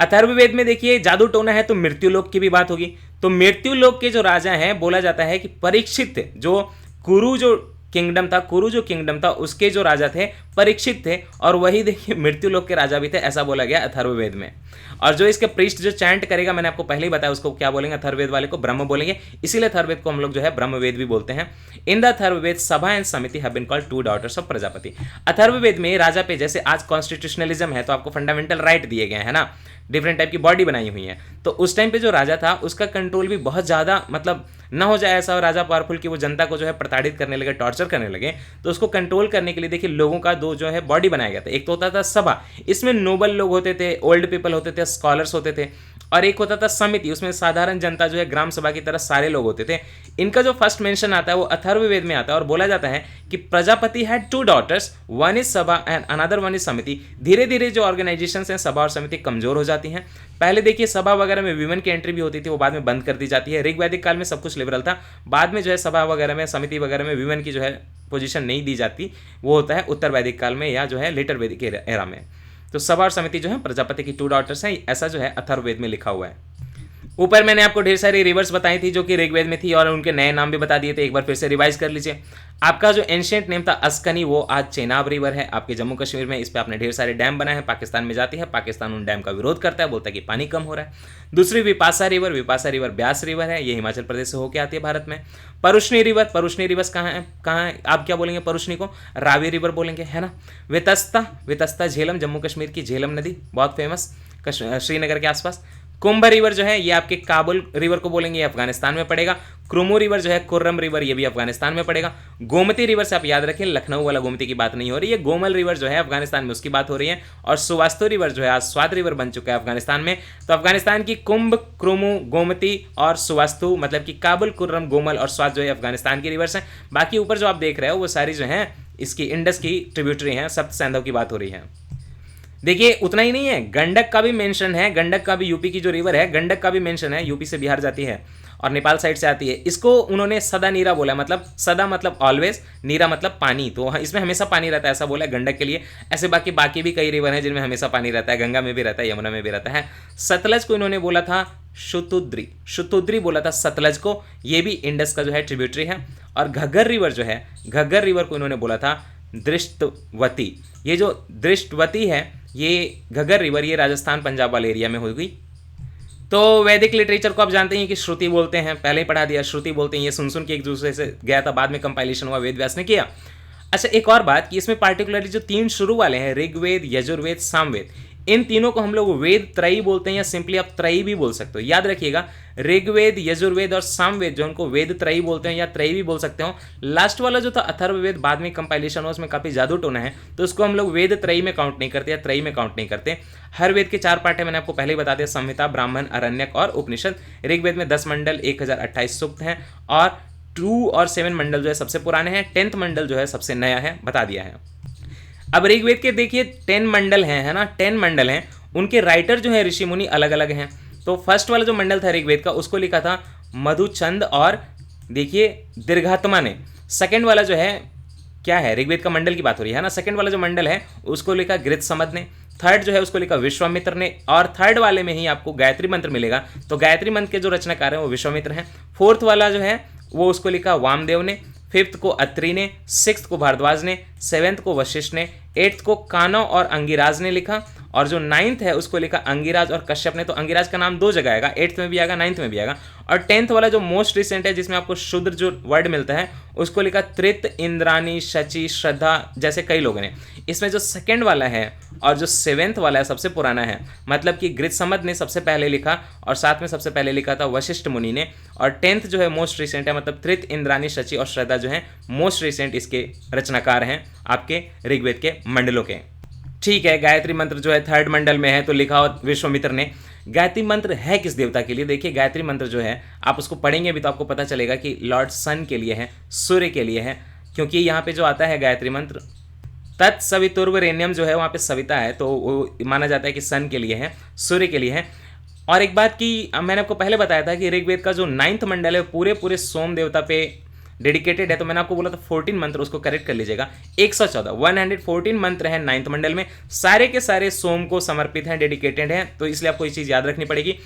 अथर्ववेद में देखिए जादू टोना है तो मृत्युलोक की भी बात होगी। तो मृत्युलोक के जो राजा हैं, बोला जाता है कि परीक्षित, जो कुरु जो किंगडम था उसके जो राजा थे परीक्षित थे, और वही देखिए मृत्युलोक के राजा भी थे, ऐसा बोला गया अथर्ववेद में। और जो इसके प्रीस्ट जो चैंट करेगा, मैंने आपको पहले ही बताया, उसको क्या बोलेंगे, अथर्ववेद वाले को ब्रह्म बोलेंगे, इसीलिए अथर्ववेद को हम लोग जो है ब्रह्मवेद भी बोलते हैं। In the Atharvaveda sabha and samiti have been called 2 daughters of Prajapati. Atharvaveda में राजा पे, जैसे आज कॉन्स्टिट्यूशनलिज्म है तो आपको फंडामेंटल राइट दिए गए हैं ना, डिफरेंट टाइप की बॉडी बनाई हुई है, तो उस टाइम पे जो राजा था उसका कंट्रोल भी बहुत ज़्यादा, मतलब ना हो जाए ऐसा राजा पावरफुल कि वो जनता को जो है प्रताड़ित करने लगे, टॉर्चर करने लगे, तो उसको कंट्रोल करने के लिए देखिए लोगों का 2 जो है बॉडी बनाया गया था। एक तो होता था सभा, इसमें नोबल लोग होते थे, ओल्ड पीपल होते थे, स्कॉलर्स होते थे, और एक होता था समिति, उसमें साधारण जनता जो है ग्राम सभा की तरह सारे लोग होते थे। इनका जो फर्स्ट मेंशन आता है वो अथर्ववेद में आता है, और बोला जाता है कि Prajapati had 2 daughters, one is sabha and another one is samiti. धीरे धीरे जो ऑर्गेनाइजेशन हैं सभा और समिति कमजोर हो जाती हैं। पहले देखिए सभा वगैरह में विमेन की एंट्री भी होती थी, वो बाद में बंद कर दी जाती है। ऋग्वैदिक काल में सब कुछ लिबरल था, बाद में जो है सभा वगैरह में, समिति वगैरह में विमेन की जो है पोजीशन नहीं दी जाती, वो होता है उत्तर वैदिक काल में या जो है लेटर वैदिक एरा में। तो सभा और समिति जो है प्रजापति की 2 डॉटर्स हैं, ऐसा जो है अथर्ववेद में लिखा हुआ है। ऊपर मैंने आपको ढेर सारी रिवर्स बताई थी जो कि ऋग्वेद में थी, और उनके नए नाम भी बता दिए थे, एक बार फिर से रिवाइज कर लीजिए। आपका जो एंशिएंट नेम था अस्कनी, वो आज चेनाब रिवर है आपके जम्मू कश्मीर में। इस पे आपने ढेर सारे डैम बनाए हैं, पाकिस्तान में जाती है, पाकिस्तान उन डैम का विरोध करता है, बोलता है कि पानी कम हो रहा है। दूसरी विपाशा रिवर ब्यास रिवर है, ये हिमाचल प्रदेश से होकर आती है भारत में। परुष्णी रिवर कहाँ है, आप क्या बोलेंगे परुष्णी को, रावी रिवर बोलेंगे, है ना। वितस्ता झेलम, जम्मू कश्मीर की झेलम नदी बहुत फेमस, श्रीनगर के आसपास। कुंभ रिवर जो है ये आपके काबुल रिवर को बोलेंगे, ये अफगानिस्तान में पड़ेगा। क्रुमू रिवर जो है, कुर्रम रिवर, ये भी अफगानिस्तान में पड़ेगा। गोमती रिवर से आप याद रखें, लखनऊ वाला गोमती की बात नहीं हो रही है, गोमल रिवर जो है अफगानिस्तान में उसकी बात हो रही है। और सुवास्तु रिवर जो है आज स्वात रिवर बन चुका है अफगानिस्तान में। तो अफगानिस्तान की कुंभ, क्रुमू, गोमती और सुवास्तु, मतलब कि काबुल, कुर्रम, गोमल और स्वात जो है अफगानिस्तान की रिवर्स हैं। बाकी ऊपर जो आप देख रहे हो वो सारी जो है इसकी इंडस की ट्रिब्यूटरी हैं, सप्त सैंधव की बात हो रही है। देखिए उतना ही नहीं है, गंडक का भी मेंशन है, गंडक का भी यूपी की जो रिवर है गंडक का भी मेंशन है, यूपी से बिहार जाती है और नेपाल साइड से आती है। इसको उन्होंने सदा नीरा बोला, मतलब सदा मतलब ऑलवेज, नीरा मतलब पानी, तो इसमें हमेशा पानी रहता है, ऐसा बोला है गंडक के लिए। ऐसे बाकी भी कई रिवर हैं जिनमें हमेशा पानी रहता है, गंगा में भी रहता है, यमुना में भी रहता है। सतलज को इन्होंने बोला था शुतुद्री बोला था सतलज को, ये भी इंडस का जो है ट्रिब्यूटरी है। और घग्गर रिवर जो है, घग्गर रिवर को इन्होंने बोला था दृष्टवती। ये जो दृष्टवती है, ये घग्गर रिवर, ये राजस्थान पंजाब वाले एरिया में होगी। तो वैदिक लिटरेचर को आप जानते हैं कि श्रुति बोलते हैं, पहले ही पढ़ा दिया, श्रुति बोलते हैं, ये सुन के एक दूसरे से गया था, बाद में कंपाइलेशन हुआ, वेद व्यास ने किया। अच्छा एक और बात कि इसमें पार्टिकुलरली जो 3 शुरू वाले हैं, ऋग्वेद, यजुर्वेद, सामवेद, इन तीनों को हम लोग वेद त्रयी बोलते हैं या सिंपली आप त्रयी भी बोल सकते हो। याद रखिएगा, ऋग्वेद, यजुर्वेद और सामवेद जो उनको वेद त्रयी बोलते हैं या त्रयी भी बोल सकते हो। लास्ट वाला जो था अथर्ववेद, बाद में कंपाइलेशन हुआ, उसमें काफी जादू टोना है, तो उसको हम लोग वेद त्रयी में काउंट नहीं करते या त्रयी में काउंट नहीं करते। हर वेद के 4 पार्ट है, मैंने आपको पहले ही बता दिया, संहिता, ब्राह्मण, अरण्यक और उपनिषद। ऋग्वेद में 10 मंडल 1028 सूक्त हैं और 2 और 7 मंडल जो है सबसे पुराने हैं, 10th मंडल जो है सबसे नया है, बता दिया है। अब ऋग्वेद के देखिए 10 मंडल हैं, है ना, 10 मंडल हैं, उनके राइटर जो है ऋषि मुनि अलग अलग हैं। तो फर्स्ट वाला जो मंडल था ऋग्वेद का, उसको लिखा था मधुचंद और देखिए दीर्घात्मा ने। सेकंड वाला जो है क्या है, ऋग्वेद का मंडल की बात हो रही है ना, सेकंड वाला जो मंडल है उसको लिखा गृत्समद ने। थर्ड जो है उसको लिखा विश्वामित्र ने, और थर्ड वाले में ही आपको गायत्री मंत्र मिलेगा, तो गायत्री मंत्र के जो रचनाकार हैं वो विश्वामित्र हैं। फोर्थ वाला जो है वो उसको लिखा वामदेव ने, फिफ्थ को अत्रि ने, सिक्स्थ को भारद्वाज ने, सेवेंथ को वशिष्ठ ने, एट्थ को कानव और अंगिराज ने लिखा, और जो 9th है उसको लिखा अंगिराज और कश्यप ने। तो अंगिराज का नाम 2 जगह आएगा, 8th में भी आएगा, 9th में भी आएगा। और 10th वाला जो मोस्ट रिसेंट है, जिसमें आपको शूद्र जो वर्ड मिलता है, उसको लिखा त्रित, इंद्रानी, शची, श्रद्धा, जैसे कई लोगों ने। इसमें जो सेकंड वाला है और जो 7th वाला है सबसे पुराना है, मतलब कि गृत्समद ने सबसे पहले लिखा और साथ में सबसे पहले लिखा था वशिष्ठ मुनि ने। और 10th जो है मोस्ट रिसेंट है, मतलब त्रित, इंद्रानी, शची और श्रद्धा जो है मोस्ट रिसेंट इसके रचनाकार हैं आपके ऋग्वेद के मंडलों के। ठीक है, गायत्री मंत्र जो है 3rd मंडल में है, तो लिखा और विश्वामित्र ने। गायत्री मंत्र है किस देवता के लिए? देखिए गायत्री मंत्र जो है आप उसको पढ़ेंगे भी तो आपको पता चलेगा कि लॉर्ड सन के लिए है, सूर्य के लिए है, क्योंकि यहाँ पे जो आता है गायत्री मंत्र तत्सवितुर्वरेण्यम जो है वहाँ पे सविता है, तो वो माना जाता है कि सन के लिए है, सूर्य के लिए है। और एक बात की मैंने आपको पहले बताया था कि ऋग्वेद का जो 9th मंडल है पूरे सोम देवता पे डेडिकेटेड है, तो मैंने आपको बोला था 14 मंत्र, उसको करेक्ट कर लीजिएगा। 114 मंत्र हैं 9th मंडल में, सारे के सारे सोम को समर्पित हैं, डेडिकेटेड हैं, तो इसलिए आपको ये चीज़ याद रखनी पड़ेगी।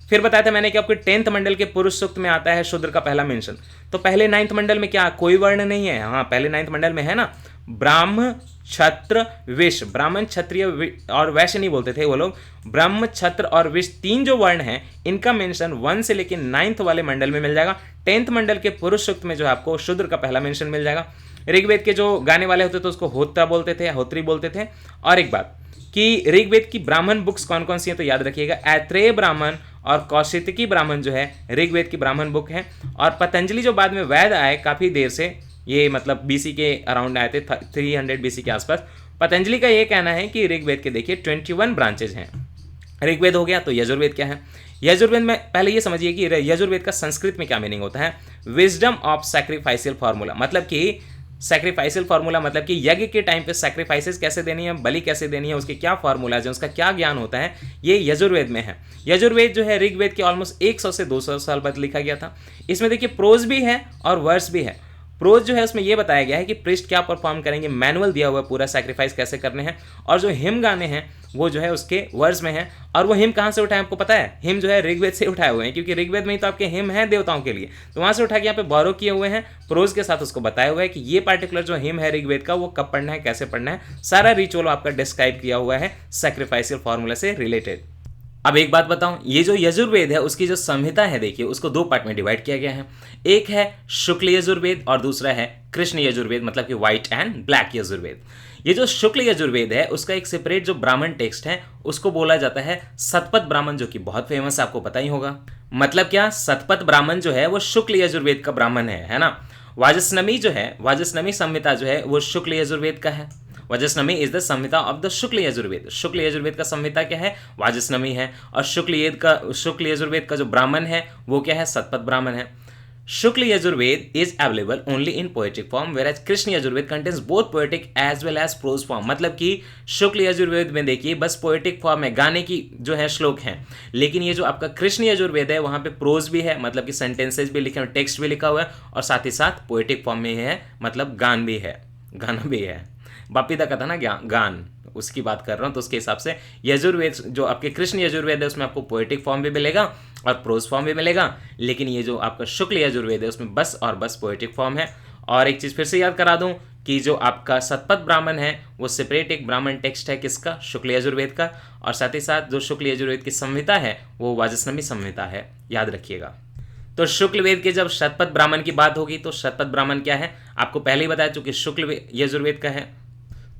फिर बताया था मैंने कि आपके 10th मंडल के पुरुष सूक्त में आता है शूद्र का पहला मेंशन। तो पहले 9th मंडल में क्या कोई वर्ण नहीं है? हाँ, पहले 9th मंडल में है ना, ब्राह्म, क्षत्र, विश्व। ब्राह्मण, क्षत्रिय और वैश्य नहीं बोलते थे वो लोग, ब्रह्म, क्षत्र और विश्व 3 जो वर्ण हैं इनका मेंशन 1 से लेकर 9th वाले मंडल में मिल जाएगा। 10th मंडल के पुरुष सूक्त में जो है आपको शूद्र का पहला मेंशन मिल जाएगा। ऋग्वेद के जो गाने वाले होते थे उसको होता बोलते थे, होत्री बोलते थे। और एक बात कि ऋग्वेद की ब्राह्मण बुक्स कौन कौन सी हैं, तो याद रखिएगा ऐत्रेय ब्राह्मण और कौशिकी ब्राह्मण जो है ऋग्वेद की ब्राह्मण बुक है। और पतंजलि जो बाद में वैद आए काफ़ी देर से, ये मतलब बीसी के अराउंड आए थे, 300 बीसी के आसपास। पतंजलि का ये कहना है कि ऋग्वेद के देखिए 21 ब्रांचेज हैं। ऋग्वेद हो गया, तो यजुर्वेद क्या है? यजुर्वेद में पहले ये समझिए कि यजुर्वेद का संस्कृत में क्या मीनिंग होता है। विजडम ऑफ सैक्रिफाइशियल फार्मूला, मतलब कि सैक्रिफाइशियल फार्मूला मतलब कि यज्ञ के टाइम पे सैक्रिफाइसेस कैसे देनी है, बलि कैसे देनी है, उसके क्या फार्मूलाज है, उसका क्या ज्ञान होता है, ये यजुर्वेद में है। यजुर्वेद जो है ऋग्वेद के ऑलमोस्ट 100 से 200 साल बाद लिखा गया था। इसमें देखिए प्रोज भी है और वर्स भी है। प्रोज जो है उसमें यह बताया गया है कि प्रीस्ट क्या परफॉर्म करेंगे, मैनुअल दिया हुआ है पूरा, सैक्रिफाइस कैसे करने हैं। और जो हिम गाने हैं वो जो है उसके वर्स में है। और वो हिम कहाँ से उठाए आपको पता है? हिम जो है ऋग्वेद से उठाए हुए हैं, क्योंकि ऋग्वेद में ही तो आपके हिम हैं देवताओं के लिए, तो वहाँ से उठा के यहाँ पे बोरो किए हुए हैं, प्रोज के साथ उसको बताया हुआ है कि ये पार्टिकुलर जो हिम है ऋग्वेद का वो कब पढ़ना है, कैसे पढ़ना है, सारा रिचुअल आपका डिस्क्राइब किया हुआ है सैक्रिफाइशियल फार्मूला से रिलेटेड। अब एक बात बताऊं, ये जो यजुर्वेद है उसकी जो संहिता है देखिए उसको 2 पार्ट में डिवाइड किया गया है। एक है शुक्ल यजुर्वेद और दूसरा है कृष्ण यजुर्वेद, मतलब कि व्हाइट एंड ब्लैक यजुर्वेद। ये जो शुक्ल यजुर्वेद है उसका एक सेपरेट जो ब्राह्मण टेक्स्ट है उसको बोला जाता है सतपथ ब्राह्मण, जो कि बहुत फेमस है, आपको पता ही होगा। मतलब क्या, सतपथ ब्राह्मण जो है वो शुक्ल यजुर्वेद का ब्राह्मण है ना। वाजस्नवी जो है, वाजस्नवी संहिता जो है वो शुक्ल यजुर्वेद का है। Vajasaneyi is the Samhita of the Shukla Yajurveda. Shukla Yajurveda का संहिता क्या है? वाजस्नवी है। और शुक्ल यजुर्वेद का जो ब्राह्मण है वो क्या है? सतपथ ब्राह्मण है। Shukla Yajurveda is available only in poetic form, whereas Krishna Yajurveda contains both poetic as well as prose form. मतलब कि शुक्ल यजुर्वेद में देखिए बस पोएटिक फॉर्म में गाने की जो है श्लोक हैं, लेकिन ये जो आपका कृष्ण यजुर्वेद है वहाँ पे प्रोज भी है, मतलब कि सेंटेंसेज भी लिखे हुए, टेक्स्ट भी लिखा हुआ है, और साथ ही साथ पोएटिक फॉर्म में है, मतलब गान भी है, गाना भी है। बापीदा का था ना गान, उसकी बात कर रहा हूँ। तो उसके हिसाब से यजुर्वेद जो आपके कृष्ण यजुर्वेद है उसमें आपको पोएटिक फॉर्म भी मिलेगा और प्रोज फॉर्म भी मिलेगा, लेकिन ये जो आपका शुक्ल यजुर्वेद है उसमें बस और बस पोएटिक फॉर्म है। और एक चीज़ फिर से याद करा दूं कि जो आपका सतपथ ब्राह्मण है वो सेपरेट एक ब्राह्मण टेक्स्ट है, किसका? शुक्ल यजुर्वेद का। और साथ ही साथ जो शुक्ल यजुर्वेद की संहिता है वो वाजस्नवी संहिता है, याद रखिएगा। तो शुक्ल वेद के जब शतपथ ब्राह्मण की बात होगी तो शतपथ ब्राह्मण क्या है आपको पहले ही बताया, चूंकि शुक्ल यजुर्वेद का है।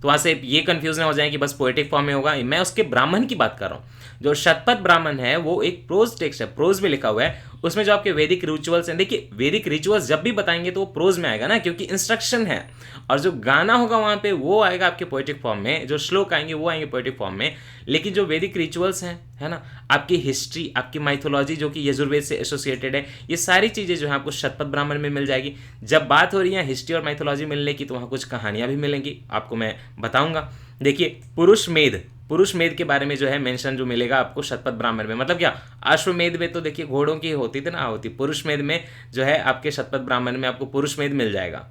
तो वहाँ से ये कंफ्यूज ना हो जाए कि बस पोएटिक फॉर्म में होगा। मैं उसके ब्राह्मण की बात कर रहा हूँ। जो शतपथ ब्राह्मण है वो एक प्रोज टेक्स्ट है, प्रोज में लिखा हुआ है। उसमें जो आपके वैदिक रिचुअल्स हैं, देखिए वैदिक रिचुअल्स जब भी बताएंगे तो वो प्रोज में आएगा ना, क्योंकि इंस्ट्रक्शन है। और जो गाना होगा वहाँ पे वो आएगा आपके पोएटिक फॉर्म में, जो श्लोक आएंगे वो आएंगे पोएटिक फॉर्म में। लेकिन जो वैदिक रिचुअल्स हैं, है ना, आपकी हिस्ट्री, आपकी माइथोलॉजी जो कि यजुर्वेद से एसोसिएटेड है, ये सारी चीज़ें जो है आपको शतपथ ब्राह्मण में मिल जाएगी। जब बात हो रही है हिस्ट्री और माइथोलॉजी मिलने की, तो वहाँ कुछ कहानियाँ भी मिलेंगी, आपको मैं बताऊंगा। देखिए पुरुष मेद के बारे में जो है मेंशन जो मिलेगा आपको शतपथ ब्राह्मण में, मतलब क्या, अश्वमेध में तो देखिए घोड़ों की होती थी ना, होती, पुरुष मेद में जो है आपके शतपथ ब्राह्मण में आपको पुरुष मेद मिल जाएगा।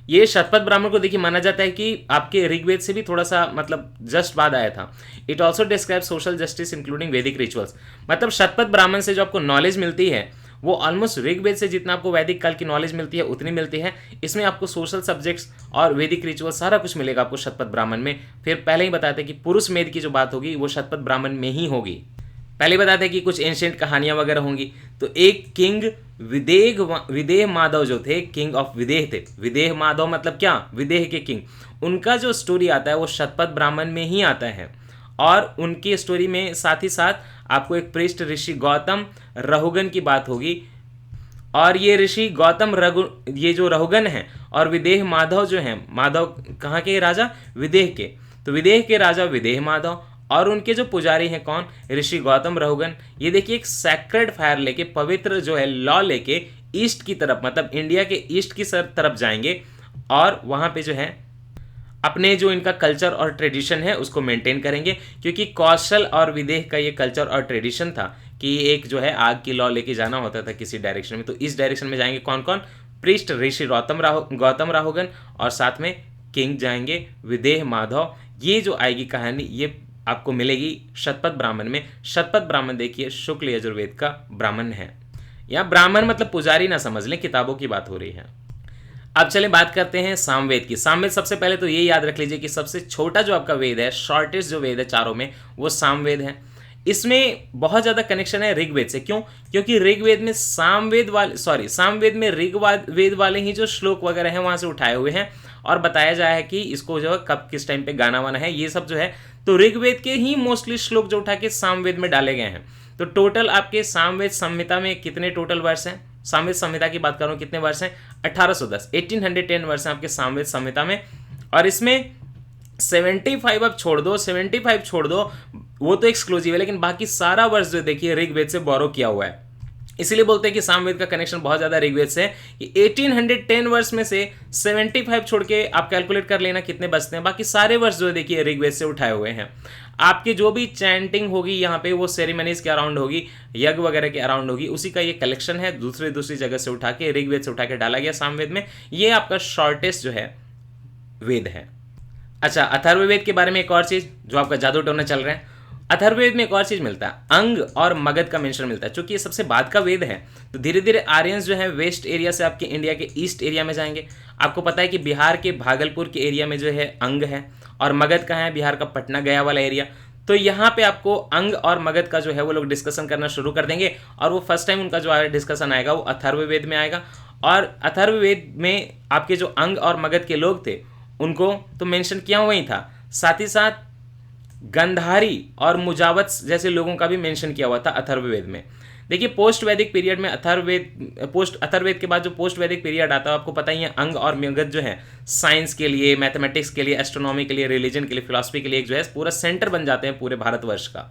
ये शतपथ ब्राह्मण को देखिए माना जाता है कि आपके ऋग्वेद से भी थोड़ा सा मतलब जस्ट बाद आया था। It also describe social justice including वैदिक रिचुअल्स। मतलब शतपथ ब्राह्मण से जो आपको नॉलेज मिलती है वो ऑलमोस्ट ऋग्वेद से जितना आपको वैदिक काल की नॉलेज मिलती है उतनी मिलती है। इसमें आपको सोशल सब्जेक्ट्स और वैदिक रिचुअल सारा कुछ मिलेगा आपको शतपथ ब्राह्मण में। फिर पहले ही बताते कि पुरुष मेद की जो बात होगी वो शतपथ ब्राह्मण में ही होगी। पहले बताते हैं कि कुछ एंशिएंट कहानियां वगैरह होंगी। तो एक किंग विदेह माधव जो थे, किंग ऑफ विदेह थे। विदेह माधव मतलब क्या, विदेह के किंग। उनका जो स्टोरी आता है वो शतपथ ब्राह्मण में ही आता है। और उनकी स्टोरी में साथ ही साथ आपको एक पृष्ठ ऋषि गौतम रहुगन की बात होगी। और ये ऋषि गौतम ये जो रहुगन हैं और विदेह माधव जो हैं, माधव कहाँ के राजा, विदेह के, तो विदेह के राजा विदेह माधव और उनके जो पुजारी हैं कौन, ऋषि गौतम रहुगन। ये देखिए एक सैक्रेड फायर लेके, पवित्र जो है लॉ लेके ईस्ट की तरफ, मतलब इंडिया के ईस्ट की तरफ जाएंगे और वहाँ पे जो है अपने जो इनका कल्चर और ट्रेडिशन है उसको मेंटेन करेंगे। क्योंकि कौशल और विदेह का ये कल्चर और ट्रेडिशन था कि एक जो है आग की लॉ लेके जाना होता था किसी डायरेक्शन में। तो इस डायरेक्शन में जाएंगे कौन कौन, पृष्ठ ऋषि गौतम राहुगन और साथ में किंग जाएंगे विदेह माधव। ये जो आएगी कहानी ये आपको मिलेगी शतपथ ब्राह्मण में। शतपथ ब्राह्मण देखिए शुक्ल यजुर्वेद का ब्राह्मण है। यहाँ ब्राह्मण मतलब पुजारी ना समझ लें, किताबों की बात हो रही है। अब चलें बात करते हैं सामवेद की। सामवेद सबसे पहले तो ये याद रख लीजिए कि सबसे छोटा जो आपका वेद है, शॉर्टेस्ट जो वेद है चारों में, वो सामवेद है। इसमें बहुत ज़्यादा कनेक्शन है ऋग्वेद से। क्यों? क्योंकि ऋग्वेद में सामवेद में ऋग्वेद वाले ही जो श्लोक वगैरह हैं वहाँ से उठाए हुए हैं और बताया जाए है कि इसको जो है कब किस टाइम पे गाना वाना है, ये सब जो है तो ऋग्वेद के ही मोस्टली श्लोक जो उठा के सामवेद में डाले गए हैं। तो टोटल आपके सामवेद संहिता में कितने टोटल वर्ष हैं? सामवेद संहिता की बात कर रहा हूँ, कितने वर्ष हैं? 1810 वर्ष हैं आपके सामवेद संहिता में। और इसमें 75 अब छोड़ दो, 75 छोड़ दो, वो तो एक्सक्लूसिव है, लेकिन बाकी सारा वर्ष जो देखिए ऋग्वेद से बोरो किया हुआ है। इसीलिए बोलते हैं कि सामवेद का कनेक्शन बहुत ज़्यादा ऋग्वेद से है कि 1810 वर्ष में से 75 छोड़ के आप कैलकुलेट कर लेना कितने बचते हैं। बाकी सारे वर्ष जो देखिए ऋग्वेद से उठाए हुए हैं। आपकी जो भी चैंटिंग होगी यहाँ पे वो सेरेमनीज के अराउंड होगी, यज्ञ वगैरह के अराउंड होगी, उसी का ये कलेक्शन है। दूसरी जगह से उठा के ऋग्वेद से उठा के डाला गया सामवेद में। ये आपका शॉर्टेस्ट जो है वेद है। अच्छा, अथर्ववेद के बारे में एक और चीज़ जो आपका जादू टोना चल रहा है, अथर्ववेद में एक और चीज़ मिलता है, अंग और मगध का मेंशन मिलता है। चूंकि ये सबसे बाद का वेद है तो धीरे धीरे आर्यंस जो है वेस्ट एरिया से आपके इंडिया के ईस्ट एरिया में जाएंगे। आपको पता है कि बिहार के भागलपुर के एरिया में जो है अंग है और मगध कहाँ है, बिहार का पटना गया वाला एरिया। तो यहाँ पे आपको अंग और मगध का जो है वो लोग डिस्कशन करना शुरू कर देंगे और वो फर्स्ट टाइम उनका जो डिस्कशन आएगा वो अथर्ववेद में आएगा। और अथर्ववेद में आपके जो अंग और मगध के लोग थे उनको तो मेंशन किया हुआ ही था, साथ ही साथ गंधारी और मुजावत जैसे लोगों का भी मेंशन किया हुआ था अथर्ववेद में। देखिए पोस्ट वैदिक पीरियड में अथर्ववेद के बाद जो पोस्ट वैदिक पीरियड आता है आपको पता ही है, अंग और मगध जो है साइंस के लिए, मैथमेटिक्स के लिए, एस्ट्रोनॉमी के लिए, रिलीजन के लिए, फिलॉसफी के लिए एक जो है पूरा सेंटर बन जाते हैं पूरे भारतवर्ष का।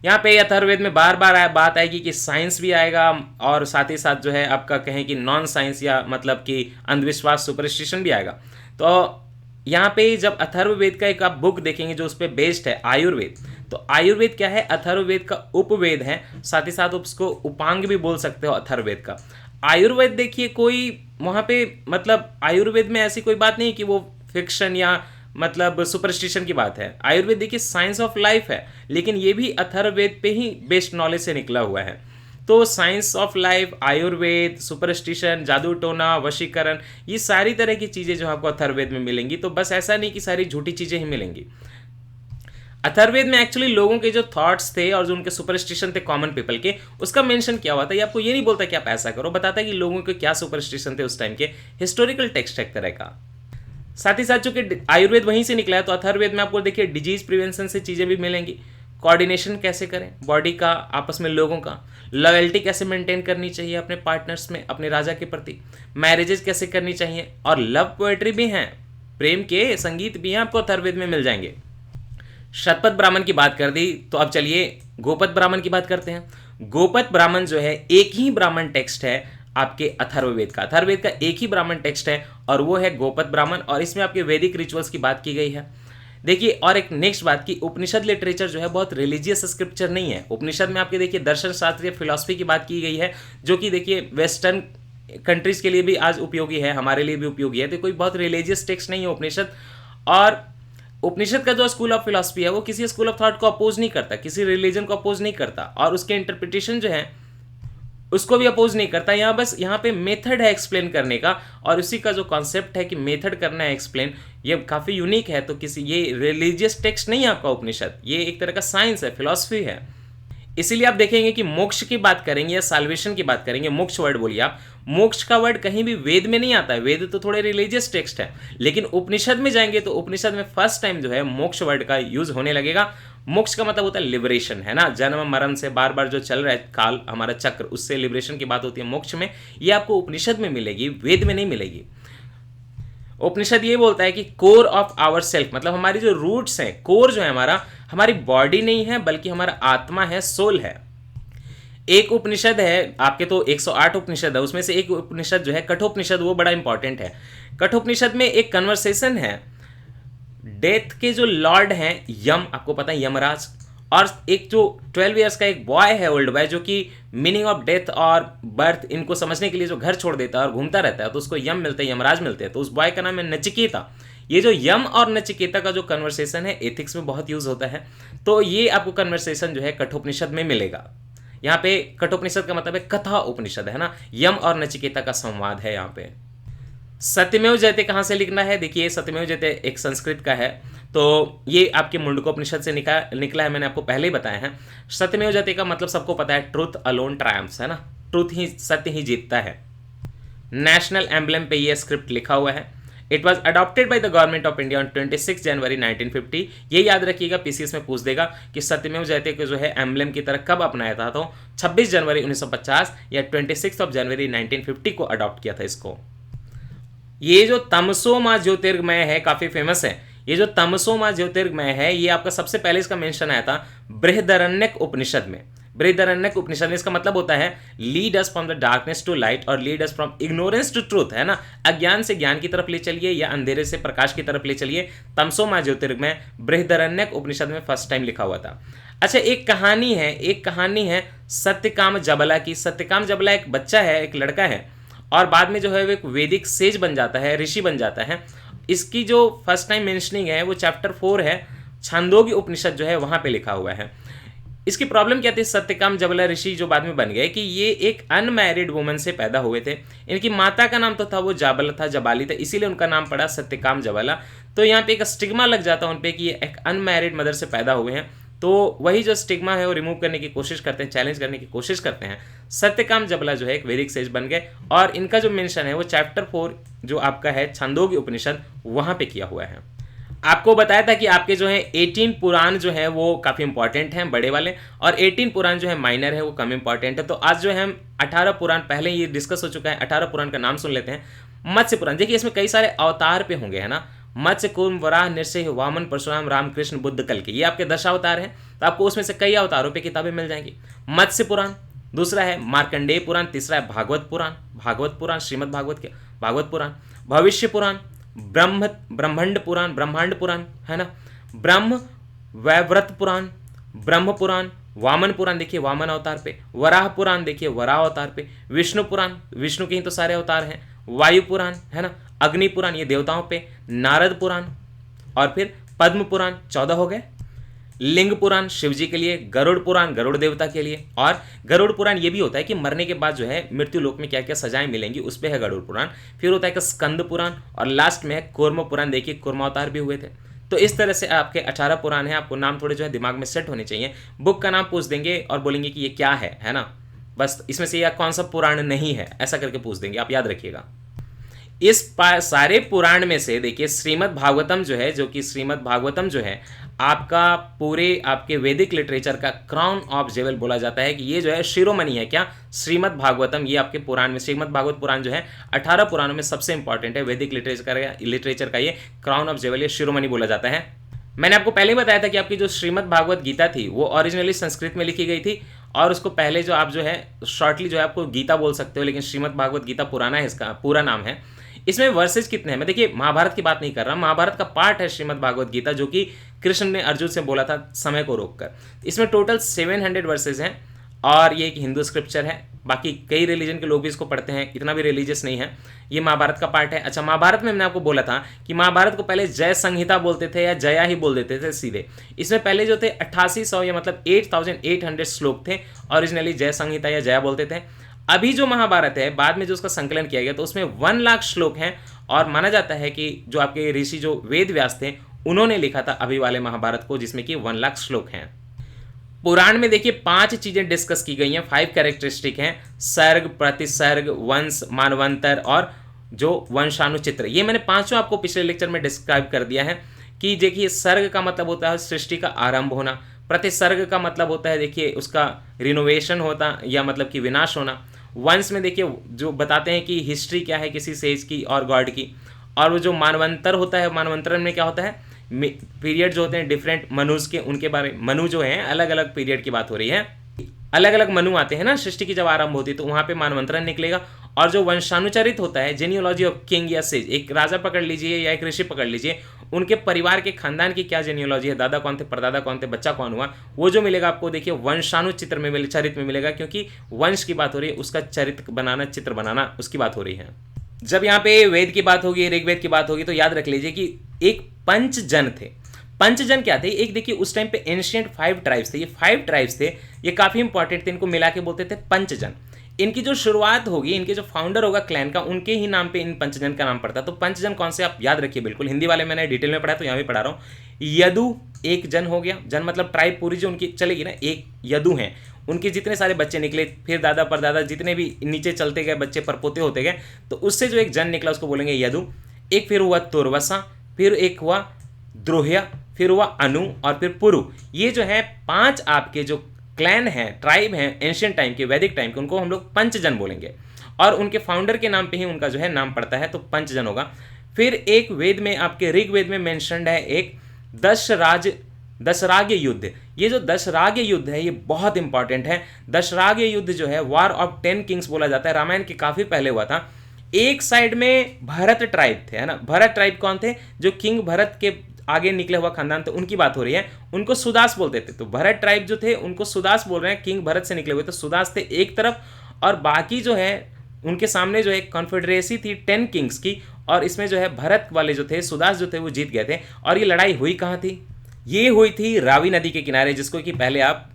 यहाँ पे अथर्ववेद में बार बार बात आएगी कि साइंस भी आएगा और साथ ही साथ जो है आपका कहें कि नॉन साइंस या मतलब कि अंधविश्वास, सुपरस्टिशन भी आएगा। तो यहाँ पे जब अथर्ववेद का एक आप बुक देखेंगे जो उस पर बेस्ड है आयुर्वेद, तो आयुर्वेद क्या है, अथर्ववेद का उपवेद है, साथ ही साथ उसको उपांग भी बोल सकते हो अथर्ववेद का। आयुर्वेद देखिए कोई वहाँ पे मतलब आयुर्वेद में ऐसी कोई बात नहीं कि वो फिक्शन या मतलब सुपरस्टिशन की बात है। आयुर्वेद देखिए साइंस ऑफ लाइफ है, लेकिन ये भी अथर्ववेद पे ही बेस्ड नॉलेज से निकला हुआ है। तो science of life, Ayurveda, superstition, जादू टोना, वशीकरण, ये सारी तरह की चीज़ें जो आपको अथर्ववेद में मिलेंगी। तो बस ऐसा नहीं कि सारी झूठी चीज़ें ही मिलेंगी। अथर्ववेद में एक्चुअली लोगों के जो थॉट्स थे और जो उनके सुपरस्टिशन थे कॉमन पीपल के, उसका मेंशन किया हुआ था। ये आपको ये नहीं बोलता कि आप ऐसा करो, बताता है कि लोगों के क्या सुपरस्टिशन थे उस टाइम के। हिस्टोरिकल टेक्स्ट एक तरह का। साथ ही साथ चूंकि आयुर्वेद वहीं से निकला है तो अथर्ववेद में आपको देखिए डिजीज प्रिवेंशन से चीज़ें भी मिलेंगी, कोऑर्डिनेशन कैसे करें बॉडी का, आपस में लोगों का, लॉयल्टी कैसे मेंटेन करनी चाहिए अपने पार्टनर्स में, अपने राजा के प्रति, मैरिजेस कैसे करनी चाहिए, और लव पोएट्री भी हैं, प्रेम के संगीत भी हैं, आपको अथर्ववेद में मिल जाएंगे। शतपथ ब्राह्मण की बात कर दी तो अब चलिए गोपथ ब्राह्मण की बात करते हैं। गोपथ ब्राह्मण जो है एक ही ब्राह्मण टेक्स्ट है आपके अथर्ववेद का, अथर्ववेद का एक ही ब्राह्मण टेक्स्ट है और वो है गोपथ ब्राह्मण, और इसमें आपके वैदिक रिचुअल्स की बात की गई है। देखिए और एक नेक्स्ट बात की उपनिषद लिटरेचर जो है बहुत रिलीजियस स्क्रिप्चर नहीं है। उपनिषद में आपके देखिए दर्शन शास्त्र या फिलॉसफी की बात की गई है, जो कि देखिए वेस्टर्न कंट्रीज के लिए भी आज उपयोगी है, हमारे लिए भी उपयोगी है, तो कोई बहुत रिलीजियस टेक्स्ट नहीं है उपनिषद। और उपनिषद का जो स्कूल ऑफ फिलॉसफी है वो किसी स्कूल ऑफ थॉट को अपोज नहीं करता, किसी रिलीजन को अपोज नहीं करता, और उसके इंटरप्रिटेशन जो है उसको भी अपोज नहीं करता। यहाँ बस यहाँ पे मेथड है एक्सप्लेन करने का, और उसी का जो कॉन्सेप्ट है कि मेथड करना है एक्सप्लेन, ये काफ़ी यूनिक है। तो किसी ये रिलीजियस टेक्स्ट नहीं है आपका उपनिषद, ये एक तरह का साइंस है, फिलॉसफी है। इसीलिए आप देखेंगे कि मोक्ष की बात करेंगे या साल्वेशन की बात करेंगे, मोक्ष वर्ड बोलिए आप, मोक्ष का वर्ड कहीं भी वेद में नहीं आता है, वेद तो थोड़े रिलीजियस टेक्स्ट है, लेकिन उपनिषद में जाएंगे तो उपनिषद में फर्स्ट टाइम जो है मोक्ष वर्ड का यूज होने लगेगा। मोक्ष का मतलब होता है लिबरेशन, है ना, जन्म मरण से बार बार जो चल रहा है काल हमारा चक्र, उससे लिबरेशन की बात होती है मोक्ष में। ये आपको उपनिषद में मिलेगी, वेद में नहीं मिलेगी। उपनिषद ये बोलता है कि कोर ऑफ आवर सेल्फ, मतलब हमारी जो रूट्स हैं, कोर जो है हमारा, हमारी बॉडी नहीं है बल्कि हमारा आत्मा है, सोल है। एक उपनिषद है आपके, तो 108 उपनिषद है, उसमें से एक उपनिषद जो है कठोपनिषद, वो बड़ा इंपॉर्टेंट है। कठोपनिषद में एक कन्वर्सेशन है, डेथ के जो लॉर्ड हैं यम, आपको पता है यमराज, और एक जो 12 ईयर्स का एक बॉय है, ओल्ड बॉय, जो कि मीनिंग ऑफ डेथ और बर्थ इनको समझने के लिए जो घर छोड़ देता है और घूमता रहता है, तो उसको यम मिलते हैं, यमराज मिलते हैं। तो उस बॉय का नाम है नचिकेता। ये जो यम और नचिकेता का जो कन्वर्सेशन है एथिक्स में बहुत यूज होता है, तो ये आपको कन्वर्सेशन जो है कठोपनिषद में मिलेगा। यहाँ पे कठोपनिषद का मतलब है कथा उपनिषद, है ना, यम और नचिकेता का संवाद है यहाँ पे। सत्यमेव जयते कहाँ से लिखना है, देखिए सत्यमेव जयते एक संस्कृत का है, तो ये आपके मुंडकोपनिषद से निकला है, मैंने आपको पहले ही बताया है। सत्यमेव जयते का मतलब सबको पता है, ट्रुथ अलोन ट्रायम्फ्स, है ना, ट्रुथ ही, सत्य ही जीतता है। नेशनल एम्बलम पे ये स्क्रिप्ट लिखा हुआ है। It was adopted by the government of India on 26 जनवरी 1950। ये याद रखिएगा, पीसीएस में पूछ देगा कि सत्यमेव जयते को जो है एम्बलम की तरह कब अपनाया था, तो 26 जनवरी 1950 या 26 जनवरी 1950 को अडॉप्ट किया था इसको। ये जो तमसो माँ ज्योतिर्गमय है, काफी फेमस है। ये जो तमसो माँ ज्योतिर्गमय है, ये आपका सबसे पहले इसका मेंशन आया था बृहदारण्यक उपनिषद में। बृहदारण्यक उपनिषद में इसका मतलब होता है lead us from the darkness to light और lead us from ignorance to truth, है ना, अज्ञान से ज्ञान की तरफ ले चलिए या अंधेरे से प्रकाश की तरफ ले चलिए। तमसो माँ ज्योतिर्गमय बृहदारण्यक उपनिषद में फर्स्ट टाइम लिखा हुआ था। अच्छा, एक कहानी है सत्यकाम जबला की। सत्यकाम जबला एक बच्चा है, एक लड़का है, और बाद में जो है वो एक वैदिक सेज बन जाता है, ऋषि बन जाता है। इसकी जो फर्स्ट टाइम मेंशनिंग है वो चैप्टर 4 है, छांदोग्य उपनिषद जो है वहां पे लिखा हुआ है। इसकी प्रॉब्लम क्या थी, सत्यकाम जबला ऋषि जो बाद में बन गए, कि ये एक अनमैरिड वुमन से पैदा हुए थे। इनकी माता का नाम तो था वो जाबल था, जबाली था, इसीलिए उनका नाम पड़ा सत्यकाम जबला। तो यहाँ पे एक स्टिग्मा लग जाता है उन पे कि ये एक अनमैरिड मदर से पैदा हुए हैं। तो वही जो स्टिग्मा है वो रिमूव करने की कोशिश करते हैं, चैलेंज करने की कोशिश करते हैं। सत्यकाम जबला जो है एक वैदिक सेज बन गए, और इनका जो मेंशन है वो चैप्टर 4 जो आपका है छांदोग्य उपनिषद, वहां पे किया हुआ है। आपको बताया था कि आपके जो है 18 पुराण जो है वो काफ़ी इंपॉर्टेंट हैं, बड़े वाले, और 18 पुराण जो है माइनर है, वो कम इंपॉर्टेंट है। तो आज जो है हम 18 पुराण, पहले ये डिस्कस हो चुका है, 18 पुराण का नाम सुन लेते हैं। मत्स्य पुराण, देखिए इसमें कई सारे अवतार पे होंगे, है ना, मत्स्य, कूर्म, वराह, नृसिंह, वामन, परशुराम, रामकृष्ण, बुद्ध, कल के, ये आपके 10 अवतार हैं। तो आपको उसमें से कई अवतारों पे किताबें मिल जाएंगी। मत्स्य पुराण, दूसरा है मार्कंडेय पुराण, तीसरा है भागवत पुराण, श्रीमद् भागवत पुराण, भविष्य पुराण, ब्रह्मांड पुराण, है ना, ब्रह्म वैव्रत पुराण, ब्रह्म पुराण, वामन पुराण, देखिए वामन अवतार पे, वराह पुराण, देखिए वराह अवतार पे, विष्णु पुराण, विष्णु के ही तो सारे अवतार हैं, वायु पुराण, है ना, अग्नि पुराण, ये देवताओं पे, नारद पुराण, और फिर पद्म पुराण, 14 हो गए। लिंग पुराण शिव जी के लिए, गरुड़ पुराण गरुड़ देवता के लिए, और गरुड़ पुराण ये भी होता है कि मरने के बाद जो है मृत्यु लोक में क्या क्या सजाएं मिलेंगी, उस पे है गरुड़ पुराण। फिर होता है कि स्कंद पुराण, और लास्ट में है कूर्म पुराण, देखिए कूर्म अवतार भी हुए थे। तो इस तरह से आपके 18 पुराण हैं। आपको नाम थोड़े जो है दिमाग में सेट होने चाहिए। बुक का नाम पूछ देंगे और बोलेंगे कि ये क्या है ना, बस इसमें से या कौन सा पुराण नहीं है, ऐसा करके पूछ देंगे, आप याद रखिएगा। सारे पुराण में से देखिए श्रीमद् भागवतम जो है, जो कि श्रीमद् भागवतम जो है आपका पूरे आपके वैदिक लिटरेचर का क्राउन ऑफ जेवल बोला जाता है कि ये जो है शिरोमणि है। क्या? श्रीमद् भागवतम। ये आपके पुराण में श्रीमद् भागवत पुराण जो है 18 पुराणों में सबसे इंपॉर्टेंट है। वैदिक लिटरेचर का ये क्राउन ऑफ जेवल, ये शिरोमणि बोला जाता है। मैंने आपको पहले बताया था कि आपकी जो श्रीमद् भागवत गीता थी वो ओरिजिनली संस्कृत में लिखी गई थी, और उसको पहले जो आप जो है शॉर्टली जो है आपको गीता बोल सकते हो, लेकिन श्रीमद् भागवत गीता पुराना है, इसका पूरा नाम है। इसमें वर्सेज कितने हैं? मैं देखिए महाभारत की बात नहीं कर रहा, महाभारत का पार्ट है श्रीमद् भागवत गीता, जो कि कृष्ण ने अर्जुन से बोला था समय को रोककर। इसमें टोटल 700 वर्सेज हैं, और ये एक हिंदू स्क्रिप्चर है। बाकी कई रिलीजन के लोग भी इसको पढ़ते हैं, इतना भी रिलीजियस नहीं है। ये महाभारत का पार्ट है। अच्छा, महाभारत में मैंने आपको बोला था कि महाभारत को पहले जय संहिता बोलते थे या जया ही बोल देते थे सीधे। इसमें पहले जो थे 8800 या मतलब 8800 श्लोक थे, ओरिजिनली जय संहिता या जया बोलते थे। अभी जो महाभारत है बाद में जो उसका संकलन किया गया तो उसमें 1 लाख श्लोक हैं, और माना जाता है कि जो आपके ऋषि जो वेद व्यास थे उन्होंने लिखा था अभी वाले महाभारत को, जिसमें कि 1 लाख श्लोक हैं। पुराण में देखिए 5 चीजें डिस्कस की गई हैं, 5 कैरेक्टरिस्टिक हैं: सर्ग, प्रतिसर्ग, वंश, मानवंतर और जो वंशानुचित्र। ये मैंने 5 आपको पिछले लेक्चर में डिस्क्राइब कर दिया है कि देखिए सर्ग का मतलब होता है सृष्टि का आरंभ होना, प्रतिसर्ग का मतलब होता है देखिए उसका रिनोवेशन होता या मतलब कि विनाश होना, वंश में देखिए जो बताते हैं कि हिस्ट्री क्या है किसी सेज की और गॉड की, और वो जो मानवंतर होता है, मानवंतर में क्या होता है, पीरियड जो होते हैं डिफरेंट मनुज के, उनके बारे मनु जो हैं अलग अलग पीरियड की बात हो रही है, अलग अलग मनु आते हैं ना सृष्टि की जब आरंभ होती है, तो वहाँ पे मानवंतरण निकलेगा। और जो वंशानुचरित होता है, जेनियोलॉजी ऑफ किंग या सेज, एक राजा पकड़ लीजिए या एक ऋषि पकड़ लीजिए, उनके परिवार के खानदान की क्या जेनियोलॉजी है, दादा कौन थे, परदादा कौन थे, बच्चा कौन हुआ, वो जो मिलेगा आपको देखिए वंशानुचित्र में चरित्र में मिलेगा, क्योंकि वंश की बात हो रही है, उसका चरित्र बनाना, चित्र बनाना, उसकी बात हो रही है। जब यहाँ पे वेद की बात होगी, ऋग्वेद की बात होगी, तो याद रख लीजिए कि एक पंचजन थे। पंचजन क्या थे? एक देखिए उस टाइम पे एंशिएंट 5 ट्राइब्स थे, ये 5 ट्राइब्स थे, ये काफी इंपॉर्टेंट थे, इनको मिला के बोलते थे पंचजन। इनकी जो शुरुआत होगी, इनके जो फाउंडर होगा क्लैन का, उनके ही नाम पे इन पंचजन का नाम पड़ता है। तो पंचजन कौन से आप याद रखिए बिल्कुल, हिंदी वाले मैंने डिटेल में पढ़ा तो यहाँ भी पढ़ा रहा हूँ। यदु एक जन हो गया, जन मतलब ट्राइब पूरी जो उनकी चलेगी ना, एक यदु हैं, उनके जितने सारे बच्चे निकले, फिर दादा परदादा जितने भी नीचे चलते गए बच्चे परपोते होते गए, तो उससे जो एक जन निकला उसको बोलेंगे यदु। एक फिर हुआ तुर्वसा, फिर एक हुआ द्रोह्या, फिर हुआ अनु, और फिर पुरु। ये जो है 5 आपके जो क्लैन हैं, ट्राइब हैं एंशिएंट टाइम के, वैदिक टाइम के, उनको हम लोग पंचजन बोलेंगे, और उनके फाउंडर के नाम पे ही उनका जो है नाम पड़ता है, तो पंचजन होगा। फिर एक वेद में आपके ऋग्वेद में मेंशन्ड है एक दशराग्य युद्ध। ये जो दशराग्य युद्ध है ये बहुत इंपॉर्टेंट है। दशराग्य युद्ध जो है वॉर ऑफ 10 किंग्स बोला जाता है, रामायण के काफी पहले हुआ था। एक साइड में भरत ट्राइब थे, है ना। भरत ट्राइब कौन थे? जो किंग भरत के आगे निकले हुआ खानदान, तो उनकी बात हो रही है, उनको सुदास बोलते थे। तो भरत ट्राइब जो थे उनको सुदास बोल रहे हैं, किंग भरत से निकले हुए, तो सुदास थे एक तरफ, और बाकी जो है उनके सामने जो है कॉन्फेडरेसी थी 10 किंग्स की, और इसमें जो है भरत वाले जो थे, सुदास जो थे वो जीत गए थे। और ये लड़ाई हुई कहाँ थी? ये हुई थी रावी नदी के किनारे, जिसको कि पहले आप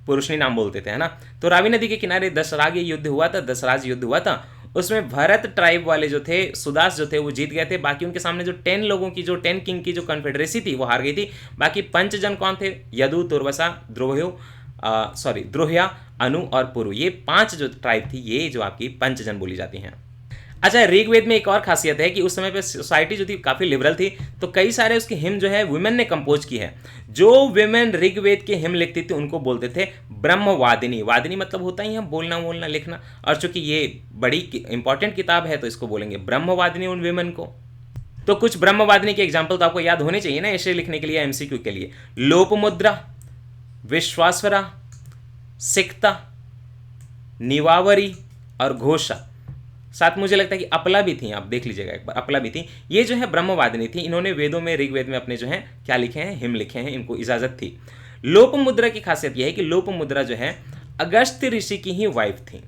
पुरुषनी नाम बोलते थे, है ना। तो रावी नदी के किनारे दशराग्य युद्ध हुआ था, दशराज युद्ध हुआ था। उसमें भरत ट्राइब वाले जो थे, सुदास जो थे वो जीत गए थे। बाकी उनके सामने जो 10 लोगों की, जो 10 किंग की जो कॉन्फेडरेसी थी वो हार गई थी। बाकी पंचजन कौन थे? यदु, तुर्वसा, द्रोह्या, अनु और पुरु, ये 5 जो ट्राइब थी, ये जो आपकी पंचजन बोली जाती हैं। अच्छा, ऋग्वेद में एक और खासियत है कि उस समय पे सोसाइटी जो थी काफ़ी लिबरल थी, तो कई सारे उसके हिम जो है वुमेन ने कंपोज की है। जो वुमेन ऋग्वेद के हिम लिखती थी उनको बोलते थे ब्रह्मवादिनी। वादिनी मतलब होता ही है बोलना, बोलना, लिखना, और चूंकि ये बड़ी इंपॉर्टेंट किताब है तो इसको बोलेंगे ब्रह्मवादिनी उन वुमेन को। तो कुछ ब्रह्मवादिनी के एग्जाम्पल तो आपको याद होने चाहिए ना ऐसे लिखने के लिए, एमसीक्यू के लिए। लोपमुद्रा, विश्वासवरा, सिक्ता, निवावरी और घोषा। साथ मुझे लगता है कि अपला भी थी, आप देख लीजिएगा एक बार, अपला भी थी। ये जो है ब्रह्मवादिनी थी, इन्होंने वेदों में, ऋग्वेद में अपने जो है क्या लिखे हैं, हिम लिखे हैं, इनको इजाजत थी। लोपमुद्रा की खासियत यह है कि लोपमुद्रा जो है अगस्त्य ऋषि की ही वाइफ थी।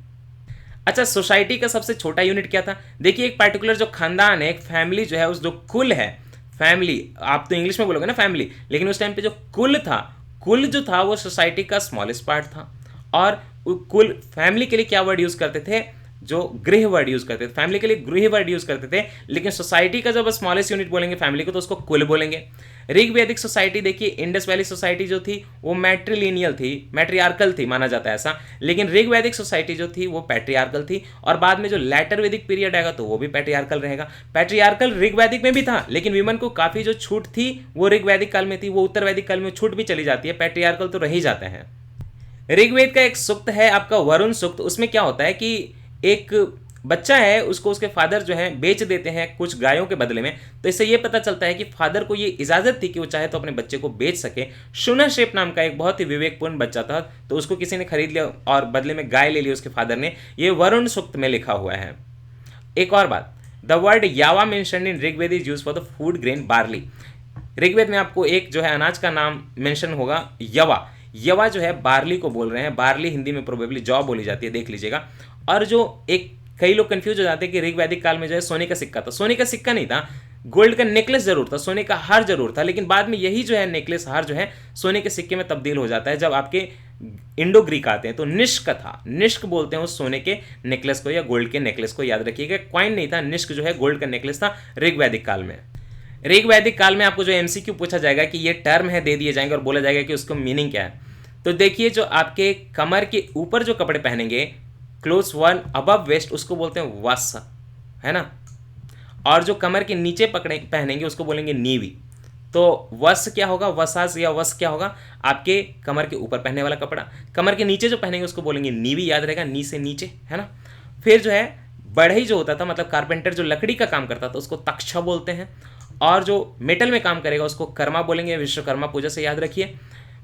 अच्छा, सोसाइटी का सबसे छोटा यूनिट क्या था? देखिए, एक पार्टिकुलर जो खानदान है, एक फैमिली जो है, उस जो कुल है, फैमिली आप तो इंग्लिश में बोलोगे ना फैमिली, लेकिन उस टाइम पे जो कुल था, कुल जो था वो सोसाइटी का स्मॉलेस्ट पार्ट था। और कुल फैमिली के लिए क्या वर्ड यूज करते थे? जो गृह वर्ड यूज करते थे, फैमिली के लिए गृह वर्ड यूज करते थे, लेकिन सोसाइटी का जब स्मॉलेस्ट यूनिट बोलेंगे फैमिली को तो उसको कुल बोलेंगे। ऋग्वैदिक सोसाइटी देखिए, इंडस वैली सोसाइटी जो थी वो मैट्रिलिनियल थी, मैट्रियार्कल थी, माना जाता है ऐसा, लेकिन ऋग्वैदिक सोसाइटी जो थी वो पैट्रियार्कल थी, और बाद में जो लैटर वैदिक पीरियड आएगा तो वो भी पैट्रियार्कल रहेगा। पैट्रियार्कल ऋग्वैदिक में भी था, लेकिन विमन को काफी जो छूट थी वो ऋग्वैदिक काल में थी, वो उत्तर वैदिक काल में छूट भी चली जाती है, पैट्रियार्कल तो रह ही जाते हैं। ऋग्वेद का एक सूक्त है आपका वरुण सूक्त, उसमें क्या होता है कि एक बच्चा है उसको उसके फादर जो है बेच देते हैं कुछ गायों के बदले में, तो इससे ये पता चलता है कि फादर को ये इजाजत थी कि वो चाहे तो अपने बच्चे को बेच सके। शुनशेप नाम का एक बहुत ही विवेकपूर्ण बच्चा था, तो उसको किसी ने खरीद लिया और बदले में गाय ले ली उसके फादर ने, ये वरुण सूक्त में लिखा हुआ है। एक और बात, द वर्ड यावा mentioned in Rigveda is used for the food grain barley. Rigveda में आपको एक जो है अनाज का नाम मेंशन होगा यवा, यवा जो है बार्ली को बोल रहे हैं, बार्ली हिंदी में प्रोबेबली जौ बोली जाती है, देख लीजिएगा। और जो एक कई लोग कंफ्यूज हो जाते हैं कि ऋग्वैदिक काल में जो है सोने का सिक्का था, सोने का सिक्का नहीं था, गोल्ड का नेकलेस जरूर था, सोने का हार जरूर था, लेकिन बाद में यही जो है नेकलेस हार जो है सोने के सिक्के में तब्दील हो जाता है जब आपके इंडो ग्रीक आते हैं। तो निष्क था, निष्क बोलते हैं उस सोने के नेकलेस को या गोल्ड के नेकलेस को, याद रखिएगा, क्वाइन नहीं था, निष्क जो है गोल्ड का नेकलेस था ऋग्वैदिक काल में। ऋग्वैदिक काल में आपको जो एमसीक्यू पूछा जाएगा कि ये टर्म है दे दिए जाएंगे और बोला जाएगा कि उसको मीनिंग क्या है, तो देखिए जो आपके कमर के ऊपर जो कपड़े पहनेंगे क्लोज वन अबव वेस्ट उसको बोलते हैं वस, है ना, और जो कमर के नीचे पहनेंगे उसको बोलेंगे नीवी। तो वस क्या होगा, वसास या वस क्या होगा, आपके कमर के ऊपर पहनने वाला कपड़ा, कमर के नीचे जो पहनेंगे उसको बोलेंगे नीवी, याद रहेगा, नी से नीचे, है ना। फिर जो है बढ़ई जो होता था, मतलब कारपेंटर जो लकड़ी का काम करता था उसको तक्षा बोलते हैं, और जो मेटल में काम करेगा उसको कर्मा बोलेंगे, विश्वकर्मा पूजा से याद रखिए।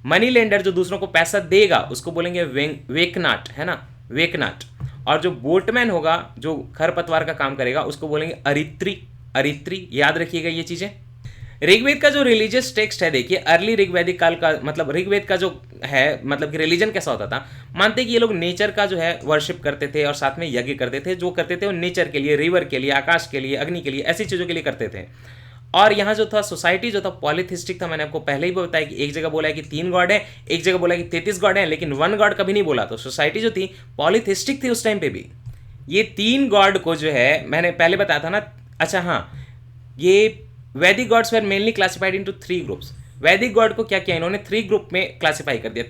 मनी लेंडर जो दूसरों को पैसा देगा उसको बोलेंगे वेकनाट, है ना, वेकनाट। और जो बोटमैन होगा जो खरपतवार का काम करेगा उसको बोलेंगे अरित्री, अरित्री, याद रखिएगा ये चीजें। ऋग्वेद का जो रिलीजियस टेक्स्ट है देखिए, अर्ली ऋग्वैदिक काल का मतलब ऋग्वेद का जो है मतलब कि रिलीजन कैसा होता था, मानते कि ये लोग नेचर का जो है वर्शिप करते थे और साथ में यज्ञ करते थे, जो करते थे वो नेचर के लिए, रिवर के लिए, आकाश के लिए, अग्नि के लिए, ऐसी चीजों के लिए करते थे। और यहाँ जो था सोसाइटी जो था पॉलीथिस्टिक था, मैंने आपको पहले ही बताया कि एक जगह बोला है कि 3 गॉड है, एक जगह बोला है कि 33 गॉड है, लेकिन 1 गॉड कभी नहीं बोला। तो सोसाइटी जो थी पॉलीथिस्टिक थी उस टाइम पे भी। ये 3 गॉड को जो है मैंने पहले बताया था ना, अच्छा हाँ, ये वैदिक gods were mainly classified into 3 groups. वैदिक गॉड को क्या किया इन्होंने 3 ग्रुप में क्लासिफाई कर दिया,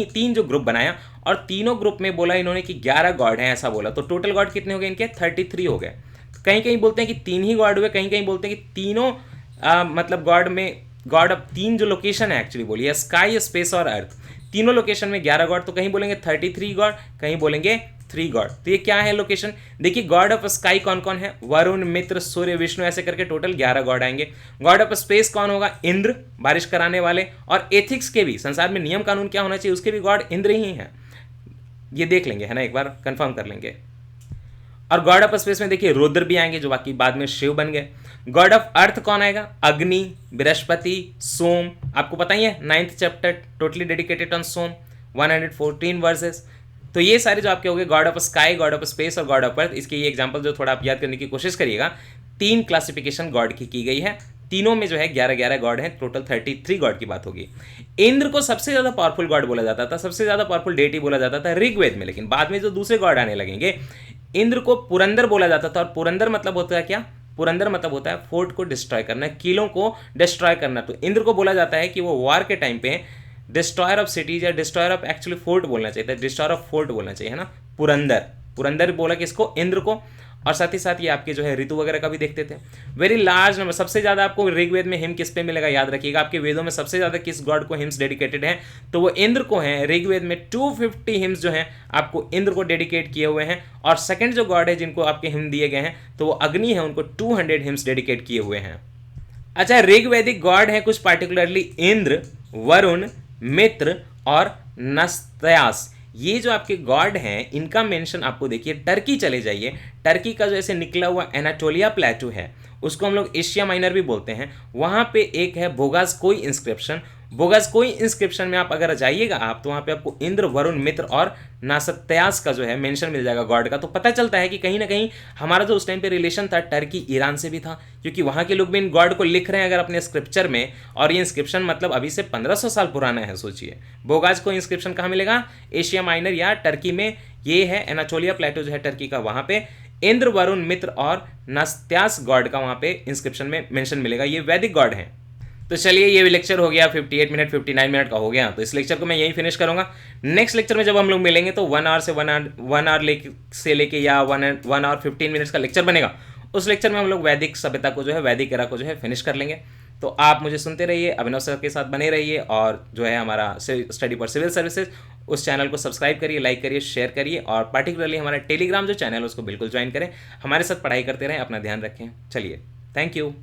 3 जो ग्रुप बनाया, और तीनों ग्रुप में बोला इन्होंने कि 11 गॉड हैं, ऐसा बोला। तो टोटल गॉड कितने हो गए इनके, 33 हो गए। कहीं कहीं बोलते हैं कि 3 ही गॉड हुए, कहीं कहीं बोलते हैं कि तीनों मतलब गॉड में, गॉड ऑफ 3 जो लोकेशन है एक्चुअली बोलिए, स्काई, स्पेस और अर्थ, तीनों लोकेशन में 11 गॉड। तो कहीं बोलेंगे 33 गॉड, कहीं बोलेंगे 3 गॉड। तो ये क्या है लोकेशन, देखिए गॉड ऑफ स्काई कौन कौन है, वरुण, मित्र, सूर्य, विष्णु, ऐसे करके टोटल 11 गॉड आएंगे। गॉड ऑफ स्पेस कौन होगा, इंद्र, बारिश कराने वाले, और एथिक्स के भी, संसार में नियम कानून क्या होना चाहिए उसके भी गॉड इंद्र ही हैं, ये देख लेंगे, है ना, एक बार कंफर्म कर लेंगे। और गॉड ऑफ स्पेस में देखिए रुद्र भी आएंगे जो बाकी बाद में शिव बन गए। गॉड ऑफ अर्थ कौन आएगा, अग्नि, बृहस्पति, सोम, आपको पता ही है 9th chapter totally dedicated on Soma, 114 verses. तो ये सारे जो आपके हो गए god of sky, god of space और गॉड ऑफ अर्थ। इसके ये एग्जांपल जो थोड़ा आप याद करने की कोशिश करिएगा। 3 क्लासिफिकेशन गॉड की गई है, तीनों में जो है 11-11 गॉड हैं, टोटल 33 गॉड की बात होगी। इंद्र को सबसे ज्यादा पावरफुल गॉड बोला जाता था, सबसे ज्यादा पावरफुल डेटी बोला जाता था ऋग्वेद में, लेकिन बाद में जो दूसरे गॉड आने लगेंगे, इंद्र को पुरंदर बोला जाता था। और पुरंदर मतलब होता है क्या, पुरंदर मतलब होता है फोर्ट को डिस्ट्रॉय करना, किलों को डिस्ट्रॉय करना। तो इंद्र को बोला जाता है कि वो वॉर के टाइम पे डिस्ट्रॉयर ऑफ सिटीज या डिस्ट्रॉयर ऑफ एक्चुअली फोर्ट बोलना चाहिए था, डिस्ट्रॉयर ऑफ फोर्ट बोलना चाहिए, है ना, पुरंदर, पुरंदर बोला किसको, इंद्र को। और साथ ही साथ ये आपके जो है ऋतु वगैरह का भी देखते थे। वेरी लार्ज नंबर, सबसे ज्यादा आपको ऋग्वेद में हिम किस पे मिलेगा, याद रखिएगा, आपके वेदों में सबसे ज्यादा किस गॉड को हिम्स डेडिकेटेड है, तो वो इंद्र को हैं। ऋग्वेद में 250 हिम्स जो हैं आपको इंद्र को डेडिकेट किए हुए हैं। और सेकंड जो गॉड है जिनको आपके हिम दिए गए हैं तो वो अग्नि है, उनको 200 हिम्स डेडिकेट किए हुए हैं। अच्छा, ऋग्वैदिक गॉड है कुछ पार्टिकुलरली इंद्र, वरुण, मित्र और नस्त्यास। ये जो आपके गॉड हैं इनका मेंशन आपको देखिए, टर्की चले जाइए, टर्की का जो ऐसे निकला हुआ एनाटोलिया प्लेटू है उसको हम लोग एशिया माइनर भी बोलते हैं, वहाँ पे एक है भोगास कोई इंस्क्रिप्शन, बोगस कोई इंस्क्रिप्शन में आप अगर जाइएगा आप, तो वहाँ पे आपको इंद्र, वरुण, मित्र और नासत्यास का जो है मेंशन मिल जाएगा गॉड का। तो पता चलता है कि कहीं ना कहीं हमारा जो उस टाइम पे रिलेशन था टर्की ईरान से भी था, क्योंकि वहाँ के लोग भी इन गॉड को लिख रहे हैं अगर अपने स्क्रिप्चर में, और ये इंस्क्रिप्शन मतलब अभी से 1500 साल पुराना है। सोचिए बोगाज को इंस्क्रिप्शन कहाँ मिलेगा, एशिया माइनर या टर्की में, ये है एनाटोलिया प्लेटो जो है टर्की का, वहाँ पे इंद्र, वरुण, मित्र और नास्त्यास गॉड का वहाँ पे इंस्क्रिप्शन में मेंशन मिलेगा, ये वैदिक गॉड हैं। तो चलिए ये लेक्चर हो गया 58 मिनट 59 मिनट का हो गया, तो इस लेक्चर को मैं यहीं फिनिश करूंगा। नेक्स्ट लेक्चर में जब हम लोग मिलेंगे तो 1 आवर से लेके या 1 आवर 15 मिनट्स का लेक्चर बनेगा, उस लेक्चर में हम लोग वैदिक सभ्यता को जो है, वैदिक एरा को जो है फिनिश कर लेंगे। तो आप मुझे सुनते रहिए, अभिनव सर के साथ बने रहिए, और जो है हमारा स्टडी फॉर सिविल सर्विसेज उस चैनल को सब्सक्राइब करिए, लाइक करिए, शेयर करिए, और पार्टिकुलरली हमारा टेलीग्राम जो चैनल है उसको बिल्कुल ज्वाइन करें। हमारे साथ पढ़ाई करते रहें, अपना ध्यान रखें। चलिए, थैंक यू।